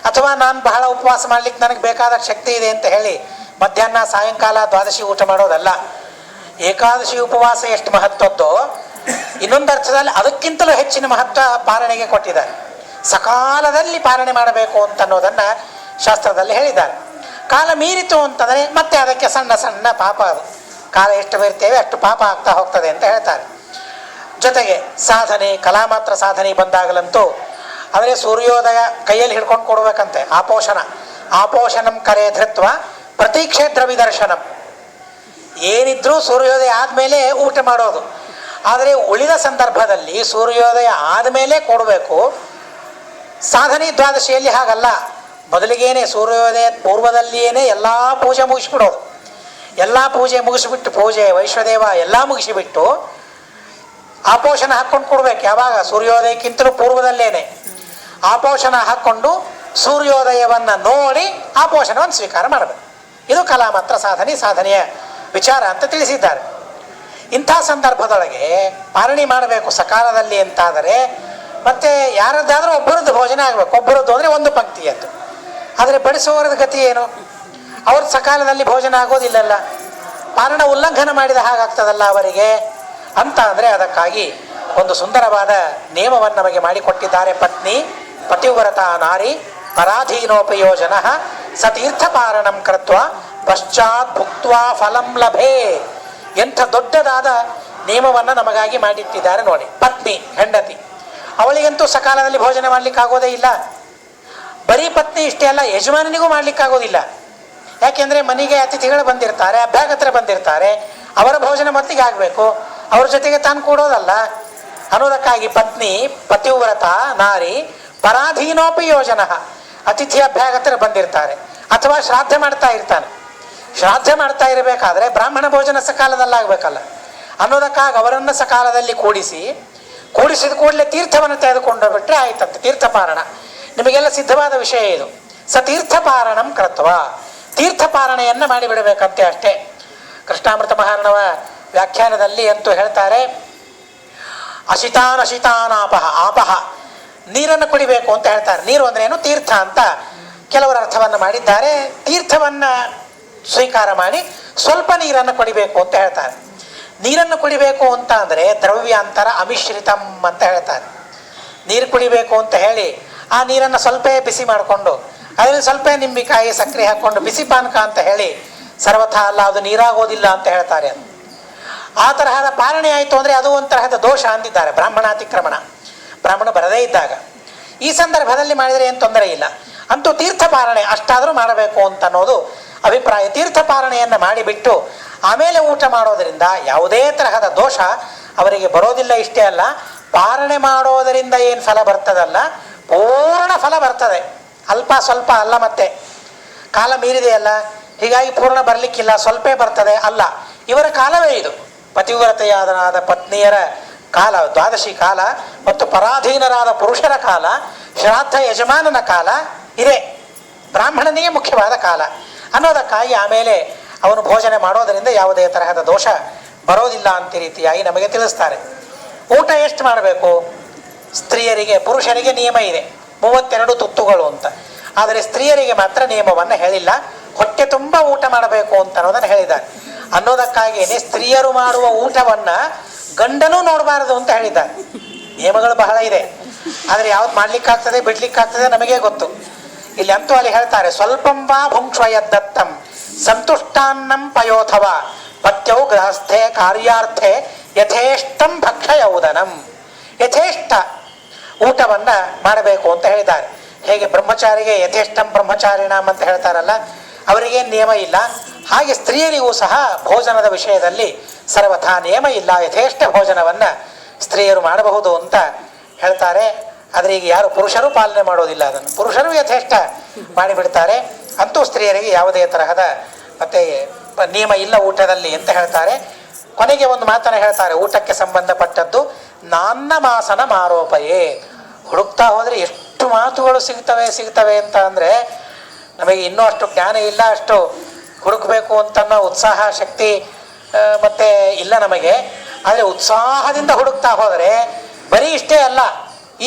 ಅಥವಾ ನಾನು ಬಹಳ ಉಪವಾಸ ಮಾಡಲಿಕ್ಕೆ ನನಗೆ ಬೇಕಾದ ಶಕ್ತಿ ಇದೆ ಅಂತ ಹೇಳಿ ಮಧ್ಯಾಹ್ನ ಸಾಯಂಕಾಲ ದ್ವಾದಶಿ ಊಟ ಮಾಡೋದಲ್ಲ. ಏಕಾದಶಿ ಉಪವಾಸ ಎಷ್ಟು ಮಹತ್ವದ್ದೋ ಇನ್ನೊಂದು ಅರ್ಥದಲ್ಲಿ ಅದಕ್ಕಿಂತಲೂ ಹೆಚ್ಚಿನ ಮಹತ್ವ ಪಾಲನೆಗೆ ಕೊಟ್ಟಿದ್ದಾರೆ. ಸಕಾಲದಲ್ಲಿ ಪಾಲನೆ ಮಾಡಬೇಕು ಅಂತ ಅನ್ನೋದನ್ನು ಶಾಸ್ತ್ರದಲ್ಲಿ ಹೇಳಿದ್ದಾರೆ. ಕಾಲ ಮೀರಿತು ಅಂತಂದರೆ ಮತ್ತೆ ಅದಕ್ಕೆ ಸಣ್ಣ ಸಣ್ಣ ಪಾಪ, ಅದು ಕಾಲ ಎಷ್ಟು ಮೀರ್ತೇವೆ ಅಷ್ಟು ಪಾಪ ಆಗ್ತಾ ಹೋಗ್ತದೆ ಅಂತ ಹೇಳ್ತಾರೆ. ಜೊತೆಗೆ ಸಾಧನೆ, ಕಲಾಮಾತ್ರ ಸಾಧನೆ ಬಂದಾಗಲಂತೂ ಅಂದರೆ ಸೂರ್ಯೋದಯ ಕೈಯಲ್ಲಿ ಹಿಡ್ಕೊಂಡು ಕೊಡ್ಬೇಕಂತೆ. ಆಪೋಷಣಂ ಕರೆ ಧೃತ್ವ ಪ್ರತೀಕ್ಷೆ ದ್ರವಿದರ್ಶನಂ. ಏನಿದ್ರೂ ಸೂರ್ಯೋದಯ ಆದಮೇಲೆ ಊಟ ಮಾಡೋದು. ಆದರೆ ಉಳಿದ ಸಂದರ್ಭದಲ್ಲಿ ಸೂರ್ಯೋದಯ ಆದಮೇಲೆ ಕೊಡಬೇಕು. ಸಾಧನೆ ದ್ವಾದಶಿಯಲ್ಲಿ ಹಾಗಲ್ಲ, ಮೊದಲಿಗೇನೆ ಸೂರ್ಯೋದಯ ಪೂರ್ವದಲ್ಲಿಯೇ ಎಲ್ಲ ಪೂಜೆ ಮುಗಿಸ್ಬಿಡೋದು. ಎಲ್ಲ ಪೂಜೆ ಮುಗಿಸಿಬಿಟ್ಟು, ಪೂಜೆ ವೈಶ್ವದೇವ ಎಲ್ಲ ಮುಗಿಸಿಬಿಟ್ಟು ಆಪೋಷಣ ಹಾಕ್ಕೊಂಡು ಕೊಡ್ಬೇಕು. ಯಾವಾಗ ಸೂರ್ಯೋದಯಕ್ಕಿಂತಲೂ ಪೂರ್ವದಲ್ಲೇನೆ ಆಪೋಷಣ ಹಾಕ್ಕೊಂಡು ಸೂರ್ಯೋದಯವನ್ನು ನೋಡಿ ಆಪೋಷಣವನ್ನು ಸ್ವೀಕಾರ ಮಾಡಬೇಕು. ಇದು ಕಲಾಮಾತ್ರ ಸಾಧನೆಯ ವಿಚಾರ ಅಂತ ತಿಳಿಸಿದ್ದಾರೆ. ಇಂಥ ಸಂದರ್ಭದೊಳಗೆ ಪಾಲನೆ ಮಾಡಬೇಕು ಸಕಾಲದಲ್ಲಿ ಅಂತಾದರೆ ಮತ್ತೆ ಯಾರದ್ದಾದರೂ ಒಬ್ಬರದ್ದು ಭೋಜನ ಆಗಬೇಕು. ಒಬ್ಬರದ್ದು ಅಂದರೆ ಒಂದು ಪಂಕ್ತಿಯದ್ದು. ಆದರೆ ಬಡಿಸುವವರದ ಗತಿ ಏನು? ಅವ್ರ ಸಕಾಲದಲ್ಲಿ ಭೋಜನ ಆಗೋದಿಲ್ಲಲ್ಲ, ಪಾಲನ ಉಲ್ಲಂಘನ ಮಾಡಿದ ಹಾಗಾಗ್ತದಲ್ಲ ಅವರಿಗೆ ಅಂತ ಅಂದರೆ ಅದಕ್ಕಾಗಿ ಒಂದು ಸುಂದರವಾದ ನಿಯಮವನ್ನು ನಮಗೆ ಮಾಡಿಕೊಟ್ಟಿದ್ದಾರೆ. ಪತ್ನಿ ಪತಿವ್ರತ ನಾರಿ ಪರಾಧೀನೋಪಯೋಜನ ಸತೀರ್ಥಪಾರಣಂ ಕೃತ್ವ ಪಶ್ಚಾತ್ ಭುಕ್ತ್ವಾ ಫಲಂ ಲಭೇ. ಎಂಥ ದೊಡ್ಡದಾದ ನಿಯಮವನ್ನು ನಮಗಾಗಿ ಮಾಡಿಟ್ಟಿದ್ದಾರೆ ನೋಡಿ. ಪತ್ನಿ, ಹೆಂಡತಿ, ಅವಳಿಗಂತೂ ಸಕಾಲದಲ್ಲಿ ಭೋಜನ ಮಾಡಲಿಕ್ಕಾಗೋದೇ ಇಲ್ಲ. ಬರೀ ಪತ್ನಿ ಇಷ್ಟೇ ಅಲ್ಲ, ಯಜಮಾನನಿಗೂ ಮಾಡಲಿಕ್ಕಾಗೋದಿಲ್ಲ. ಯಾಕೆಂದರೆ ಮನೆಗೆ ಅತಿಥಿಗಳು ಬಂದಿರ್ತಾರೆ, ಅಭ್ಯಾಗತರು ಬಂದಿರ್ತಾರೆ, ಅವರ ಭೋಜನ ಮೊದಲಿಗೆ ಆಗಬೇಕು, ಅವ್ರ ಜೊತೆಗೆ ತಾನು ಕೂಡೋದಲ್ಲ ಅನ್ನೋದಕ್ಕಾಗಿ ಪತ್ನಿ ಪತಿವ್ರತ ನಾರಿ ಪರಾಧೀನೋಪಯೋಜನ. ಅತಿಥಿ ಅಭ್ಯಾಗತರು ಬಂದಿರ್ತಾರೆ ಅಥವಾ ಶ್ರಾದ್ದ ಮಾಡ್ತಾ ಇರ್ತಾನೆ. ಶ್ರಾದ್ದ ಮಾಡ್ತಾ ಇರಬೇಕಾದ್ರೆ ಬ್ರಾಹ್ಮಣ ಭೋಜನ ಸಕಾಲದಲ್ಲಾಗಬೇಕಲ್ಲ ಅನ್ನೋದಕ್ಕಾಗಿ ಅವರನ್ನು ಸಕಾಲದಲ್ಲಿ ಕೂಡಿಸಿದ ಕೂಡಲೇ ತೀರ್ಥವನ್ನು ತೆಗೆದುಕೊಂಡು ಬಿಟ್ಟರೆ ಆಯ್ತಂತೆ. ತೀರ್ಥಪಾರಣ ನಿಮಗೆಲ್ಲ ಸಿದ್ಧವಾದ ವಿಷಯ ಇದು. ಸತೀರ್ಥಪಾರಣಂ ಕೃತ್ವ, ತೀರ್ಥಪಾರಣೆಯನ್ನು ಮಾಡಿಬಿಡಬೇಕಂತೆ ಅಷ್ಟೇ. ಕೃಷ್ಣಾಮೃತ ಮಹಾರ್ಣವ ವ್ಯಾಖ್ಯಾನದಲ್ಲಿ ಅಂತೂ ಹೇಳ್ತಾರೆ, ಆಪಹ ನೀರನ್ನು ಕುಡಿಬೇಕು ಅಂತ ಹೇಳ್ತಾರೆ. ನೀರು ಅಂದ್ರೇನು? ತೀರ್ಥ ಅಂತ ಕೆಲವರು ಅರ್ಥವನ್ನು ಮಾಡಿದ್ದಾರೆ. ತೀರ್ಥವನ್ನು ಸ್ವೀಕಾರ ಮಾಡಿ ಸ್ವಲ್ಪ ನೀರನ್ನು ಕುಡಿಬೇಕು ಅಂತ ಹೇಳ್ತಾರೆ. ನೀರನ್ನು ಕುಡಿಬೇಕು ಅಂತ ಅಂದರೆ ದ್ರವ್ಯಾಂತರ ಅಮಿಶ್ರಿತಂ ಅಂತ ಹೇಳ್ತಾರೆ. ನೀರು ಕುಡಿಬೇಕು ಅಂತ ಹೇಳಿ ಆ ನೀರನ್ನು ಸ್ವಲ್ಪ ಬಿಸಿ ಮಾಡಿಕೊಂಡು ಅದರಲ್ಲಿ ಸ್ವಲ್ಪ ನಿಂಬೆಕಾಯಿ ಸಕ್ಕರೆ ಹಾಕ್ಕೊಂಡು ಬಿಸಿ ಪಾನಕ ಅಂತ ಹೇಳಿ ಸರ್ವಥಾ ಅಲ್ಲ, ಅದು ನೀರಾಗೋದಿಲ್ಲ ಅಂತ ಹೇಳ್ತಾರೆ. ಅದು ಆ ತರಹದ ಪಾಲನೆ ಆಯಿತು ಅಂದರೆ ಅದು ಒಂದು ತರಹದ ದೋಷ ಅಂದಿದ್ದಾರೆ. ಬ್ರಾಹ್ಮಣಾತಿಕ್ರಮಣ, ಬ್ರಾಹ್ಮಣ ಬರದೇ ಇದ್ದಾಗ ಈ ಸಂದರ್ಭದಲ್ಲಿ ಮಾಡಿದರೆ ಏನು ತೊಂದರೆ ಇಲ್ಲ. ಅಂತೂ ತೀರ್ಥಪಾರಣೆ ಅಷ್ಟಾದರೂ ಮಾಡಬೇಕು ಅಂತ ಅನ್ನೋದು ಅಭಿಪ್ರಾಯ. ತೀರ್ಥಪಾರಣೆಯನ್ನು ಮಾಡಿಬಿಟ್ಟು ಆಮೇಲೆ ಊಟ ಮಾಡೋದರಿಂದ ಯಾವುದೇ ತರಹದ ದೋಷ ಅವರಿಗೆ ಬರೋದಿಲ್ಲ. ಇಷ್ಟೇ ಅಲ್ಲ, ಪಾರಣೆ ಮಾಡೋದರಿಂದ ಏನು ಫಲ ಬರ್ತದಲ್ಲ, ಪೂರ್ಣ ಫಲ ಬರ್ತದೆ. ಅಲ್ಪ ಸ್ವಲ್ಪ ಅಲ್ಲ, ಮತ್ತೆ ಕಾಲ ಮೀರಿದೆಯಲ್ಲ, ಹೀಗಾಗಿ ಪೂರ್ಣ ಬರಲಿಕ್ಕಿಲ್ಲ, ಸ್ವಲ್ಪ ಬರ್ತದೆ ಅಲ್ಲ. ಇವರ ಕಾಲವೇ ಇದು, ಪತಿವ್ರತೆಯಾದನಾದ ಪತ್ನಿಯರ ಕಾಲ, ದ್ವಾದಶಿ ಕಾಲ, ಮತ್ತು ಪರಾಧೀನರಾದ ಪುರುಷರ ಕಾಲ, ಶ್ರಾದ್ದ ಯಜಮಾನನ ಕಾಲ ಇದೆ, ಬ್ರಾಹ್ಮಣನಿಗೆ ಮುಖ್ಯವಾದ ಕಾಲ ಅನ್ನೋದಕ್ಕಾಗಿ ಆಮೇಲೆ ಅವನು ಭೋಜನೆ ಮಾಡೋದರಿಂದ ಯಾವುದೇ ತರಹದ ದೋಷ ಬರೋದಿಲ್ಲ ಅಂತ ರೀತಿಯಾಗಿ ನಮಗೆ ತಿಳಿಸ್ತಾರೆ. ಊಟ ಎಷ್ಟು ಮಾಡಬೇಕು? ಸ್ತ್ರೀಯರಿಗೆ, ಪುರುಷರಿಗೆ ನಿಯಮ ಇದೆ 32 ತುತ್ತುಗಳು ಅಂತ. ಆದರೆ ಸ್ತ್ರೀಯರಿಗೆ ಮಾತ್ರ ನಿಯಮವನ್ನು ಹೇಳಿಲ್ಲ. ಹೊಟ್ಟೆ ತುಂಬ ಊಟ ಮಾಡಬೇಕು ಅಂತ ಅನ್ನೋದನ್ನು ಹೇಳಿದ್ದಾರೆ. ಅನ್ನೋದಕ್ಕಾಗಿಯೇ ಸ್ತ್ರೀಯರು ಮಾಡುವ ಊಟವನ್ನು ಗಂಡನೂ ನೋಡಬಾರದು ಅಂತ ಹೇಳಿದ್ದಾರೆ. ನಿಯಮಗಳು ಬಹಳ ಇದೆ, ಆದರೆ ಯಾವ್ದು ಮಾಡ್ಲಿಕ್ಕಾಗ್ತದೆ ಬಿಡ್ಲಿಕ್ಕಾಗ್ತದೆ ನಮಗೆ ಗೊತ್ತು. ಇಲ್ಲಿ ಅಂತೂ ಅಲ್ಲಿ ಹೇಳ್ತಾರೆ, ಸ್ವಲ್ಪಂ ವಾ ಭುಂಕ್ಷ್ವಯದ್ದತ್ತಂ ಸಂತುಷ್ಟಾನ್ನಂ ಪಯೋಥವ ಪತ್ಯೌ ಗೃಹಸ್ಥೆ ಕಾರ್ಯಾರ್ಥೆ ಯಥೇಷ್ಟಂ ಭಕ್ಷಯೌದನಂ. ಯಥೇಷ್ಟ ಊಟವನ್ನು ಮಾಡಬೇಕು ಅಂತ ಹೇಳಿದ್ದಾರೆ. ಹೇಗೆ ಬ್ರಹ್ಮಚಾರಿಗೆ ಯಥೇಷ್ಟಂ ಬ್ರಹ್ಮಚಾರಿಣಂ ಅಂತ ಹೇಳ್ತಾರಲ್ಲ, ಅವರಿಗೇನು ನಿಯಮ ಇಲ್ಲ, ಹಾಗೆ ಸ್ತ್ರೀಯರಿಗೂ ಸಹ ಭೋಜನದ ವಿಷಯದಲ್ಲಿ ಸರ್ವಥಾ ನಿಯಮ ಇಲ್ಲ. ಯಥೇಷ್ಟ ಭೋಜನವನ್ನು ಸ್ತ್ರೀಯರು ಮಾಡಬಹುದು ಅಂತ ಹೇಳ್ತಾರೆ. ಆದರೆ ಈಗ ಯಾರು ಪುರುಷರು ಪಾಲನೆ ಮಾಡೋದಿಲ್ಲ, ಅದನ್ನು ಪುರುಷರು ಯಥೇಷ್ಟ ಮಾಡಿಬಿಡ್ತಾರೆ. ಅಂತೂ ಸ್ತ್ರೀಯರಿಗೆ ಯಾವುದೇ ತರಹದ ಮತ್ತೆ ನಿಯಮ ಇಲ್ಲ ಊಟದಲ್ಲಿ ಅಂತ ಹೇಳ್ತಾರೆ. ಕೊನೆಗೆ ಒಂದು ಮಾತನ್ನು ಹೇಳ್ತಾರೆ ಊಟಕ್ಕೆ ಸಂಬಂಧಪಟ್ಟದ್ದು, ನಾನ್ನ ಮಾಸನ ಮಾರೋಪಯೇ. ಹುಡುಕ್ತಾ ಹೋದರೆ ಎಷ್ಟು ಮಾತುಗಳು ಸಿಗ್ತವೆ ಅಂತ ಅಂದರೆ ನಮಗೆ ಇನ್ನೂ ಅಷ್ಟು ಜ್ಞಾನ ಇಲ್ಲ, ಅಷ್ಟು ಹುಡುಕಬೇಕು ಅಂತನ್ನೋ ಉತ್ಸಾಹ ಶಕ್ತಿ ಮತ್ತೆ ಇಲ್ಲ ನಮಗೆ. ಆದರೆ ಉತ್ಸಾಹದಿಂದ ಹುಡುಕ್ತಾ ಹೋದರೆ ಬರೀ ಇಷ್ಟೇ ಅಲ್ಲ,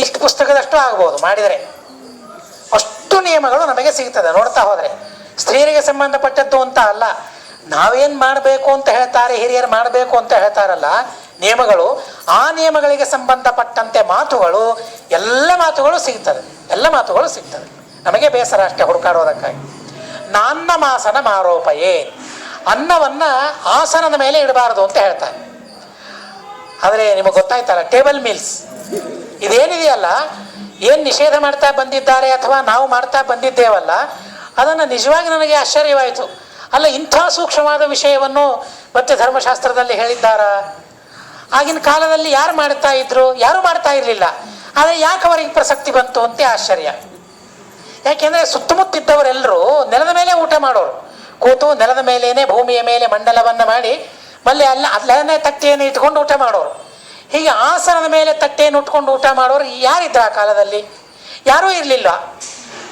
ಇಷ್ಟು ಪುಸ್ತಕದಷ್ಟು ಆಗ್ಬೋದು ಮಾಡಿದರೆ. ಅಷ್ಟು ನಿಯಮಗಳು ನಮಗೆ ಸಿಗ್ತದೆ ನೋಡ್ತಾ ಹೋದರೆ. ಸ್ತ್ರೀಯರಿಗೆ ಸಂಬಂಧಪಟ್ಟದ್ದು ಅಂತ ಅಲ್ಲ, ನಾವೇನು ಮಾಡಬೇಕು ಅಂತ ಹೇಳ್ತಾರೆ ಹಿರಿಯರು ಮಾಡಬೇಕು ಅಂತ ಹೇಳ್ತಾರಲ್ಲ ನಿಯಮಗಳು, ಆ ನಿಯಮಗಳಿಗೆ ಸಂಬಂಧಪಟ್ಟಂತೆ ಮಾತುಗಳು, ಎಲ್ಲ ಮಾತುಗಳು ಸಿಗ್ತದೆ. ನಮಗೆ ಬೇಸರ ಅಷ್ಟೇ ಹುಡುಕಾಡೋದಕ್ಕಾಗಿ. ನಾನ್ನ ಮಾಸನ ಮಾರೋಪಯೇ, ಅನ್ನವನ್ನು ಆಸನದ ಮೇಲೆ ಇಡಬಾರದು ಅಂತ ಹೇಳ್ತಾರೆ. ಆದರೆ ನಿಮಗೆ ಗೊತ್ತಾಯ್ತಲ್ಲ, ಟೇಬಲ್ ಮೀಲ್ಸ್ ಇದೇನಿದೆಯಲ್ಲ, ಏನು ನಿಷೇಧ ಮಾಡ್ತಾ ಬಂದಿದ್ದಾರೆ ಅಥವಾ ನಾವು ಮಾಡ್ತಾ ಬಂದಿದ್ದೇವಲ್ಲ, ಅದನ್ನು ನಿಜವಾಗಿ ನನಗೆ ಆಶ್ಚರ್ಯವಾಯಿತು. ಅಲ್ಲ, ಇಂಥ ಸೂಕ್ಷ್ಮವಾದ ವಿಷಯವನ್ನು ಮತ್ತೆ ಧರ್ಮಶಾಸ್ತ್ರದಲ್ಲಿ ಹೇಳಿದ್ದಾರಾ? ಆಗಿನ ಕಾಲದಲ್ಲಿ ಯಾರು ಮಾಡ್ತಾ ಇದ್ರು? ಯಾರು ಮಾಡ್ತಾ ಇರಲಿಲ್ಲ. ಆದರೆ ಯಾಕೆ ಅವರಿಗೆ ಪ್ರಸಕ್ತಿ ಬಂತು ಅಂತ ಆಶ್ಚರ್ಯ. ಯಾಕೆಂದರೆ ಸುತ್ತಮುತ್ತಿದ್ದವರೆಲ್ಲರೂ ನೆಲದ ಮೇಲೆ ಊಟ ಮಾಡೋರು, ಕೂತು ನೆಲದ ಮೇಲೇನೆ ಭೂಮಿಯ ಮೇಲೆ ಮಂಡಲವನ್ನು ಮಾಡಿ ಅಲ್ಲೇ ತಟ್ಟೆಯನ್ನು ಇಟ್ಕೊಂಡು ಊಟ ಮಾಡೋರು. ಹೀಗೆ ಆಸನದ ಮೇಲೆ ತಟ್ಟೆಯನ್ನು ಉಟ್ಕೊಂಡು ಊಟ ಮಾಡೋರು ಯಾರಿದ್ರು ಆ ಕಾಲದಲ್ಲಿ? ಯಾರೂ ಇರಲಿಲ್ಲ.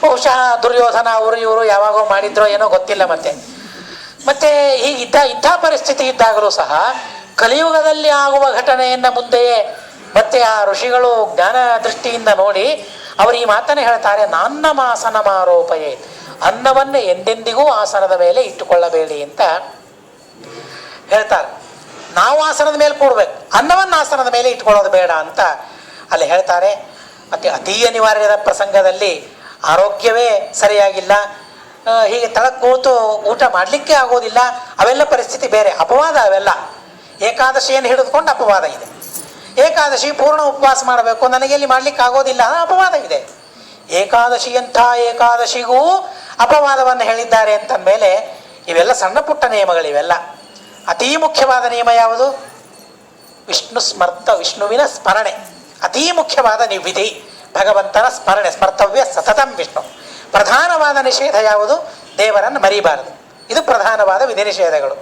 ಬಹುಶಃ ದುರ್ಯೋಧನ ಅವರು ಇವರು ಯಾವಾಗೋ ಮಾಡಿದ್ರೋ ಏನೋ ಗೊತ್ತಿಲ್ಲ. ಮತ್ತೆ ಹೀಗಿದ್ದ ಇಂಥ ಪರಿಸ್ಥಿತಿ ಇದ್ದಾಗಲೂ ಸಹ ಕಲಿಯುಗದಲ್ಲಿ ಆಗುವ ಘಟನೆಯನ್ನು ಮುಂದೆಯೇ ಮತ್ತೆ ಆ ಋಷಿಗಳು ಜ್ಞಾನ ದೃಷ್ಟಿಯಿಂದ ನೋಡಿ ಅವರು ಈ ಮಾತನ್ನು ಹೇಳ್ತಾರೆ, ನಾನ್ನ ಮಾಸನ ಮಾರೋಪಯೇ, ಅನ್ನವನ್ನು ಎಂದೆಂದಿಗೂ ಆಸನದ ಮೇಲೆ ಇಟ್ಟುಕೊಳ್ಳಬೇಡಿ ಅಂತ ಹೇಳ್ತಾರೆ. ನಾವು ಆಸನದ ಮೇಲೆ ಕೂಡಬೇಕು, ಅನ್ನವನ್ನು ಆಸನದ ಮೇಲೆ ಇಟ್ಕೊಳ್ಳೋದು ಬೇಡ ಅಂತ ಅಲ್ಲಿ ಹೇಳ್ತಾರೆ. ಮತ್ತು ಅತೀ ಅನಿವಾರ್ಯದ ಪ್ರಸಂಗದಲ್ಲಿ ಆರೋಗ್ಯವೇ ಸರಿಯಾಗಿಲ್ಲ, ಹೀಗೆ ತಳಕ್ಕೆ ಕೂತು ಊಟ ಮಾಡಲಿಕ್ಕೆ ಆಗೋದಿಲ್ಲ, ಅವೆಲ್ಲ ಪರಿಸ್ಥಿತಿ ಬೇರೆ, ಅಪವಾದ ಅವೆಲ್ಲ. ಏಕಾದಶಿಯನ್ನು ಹಿಡಿದುಕೊಂಡು ಅಪವಾದ ಇದೆ. ಏಕಾದಶಿ ಪೂರ್ಣ ಉಪವಾಸ ಮಾಡಬೇಕು, ನನಗೆ ಇಲ್ಲಿ ಮಾಡಲಿಕ್ಕೆ ಆಗೋದಿಲ್ಲ, ಅಪವಾದ ಇದೆ. ಏಕಾದಶಿಯಂಥ ಏಕಾದಶಿಗೂ ಅಪವಾದವನ್ನು ಹೇಳಿದ್ದಾರೆ ಅಂತಂದಮೇಲೆ ಇವೆಲ್ಲ ಸಣ್ಣ ಪುಟ್ಟ ನಿಯಮಗಳಿವೆಲ್ಲ. ಅತೀ ಮುಖ್ಯವಾದ ನಿಯಮ ಯಾವುದು? ವಿಷ್ಣುವಿನ ಸ್ಮರಣೆ ಅತೀ ಮುಖ್ಯವಾದ ವಿಧಿ. ಭಗವಂತನ ಸ್ಮರಣೆ, ಸ್ಮರ್ತವ್ಯ ಸತತಂ ವಿಷ್ಣು. ಪ್ರಧಾನವಾದ ನಿಷೇಧ ಯಾವುದು? ದೇವರನ್ನು ಮರಿಬಾರದು. ಇದು ಪ್ರಧಾನವಾದ ವಿಧಿ ನಿಷೇಧಗಳು.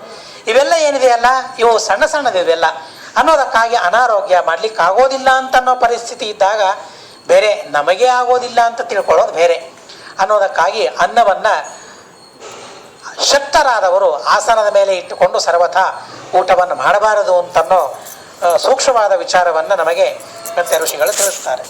ಇವೆಲ್ಲ ಏನಿದೆಯಲ್ಲ, ಇವು ಸಣ್ಣದಿವೆ ಇವೆಲ್ಲ. ಅನ್ನೋದಕ್ಕಾಗಿ ಅನಾರೋಗ್ಯ ಮಾಡಲಿಕ್ಕೆ ಆಗೋದಿಲ್ಲ ಅಂತನ್ನೋ ಪರಿಸ್ಥಿತಿ ಇದ್ದಾಗ ಬೇರೆ, ನಮಗೆ ಆಗೋದಿಲ್ಲ ಅಂತ ತಿಳ್ಕೊಳ್ಳೋದು ಬೇರೆ. ಅನ್ನೋದಕ್ಕಾಗಿ ಅನ್ನವನ್ನು ಶಕ್ತರಾದವರು ಆಸನದ ಮೇಲೆ ಇಟ್ಟುಕೊಂಡು ಸರ್ವಥಾ ಊಟವನ್ನು ಮಾಡಬಾರದು ಅಂತನ್ನೋ ಸೂಕ್ಷ್ಮವಾದ ವಿಚಾರವನ್ನು ನಮಗೆ ಮತ್ತೆ ಋಷಿಗಳು ತಿಳಿಸ್ತಾರೆ.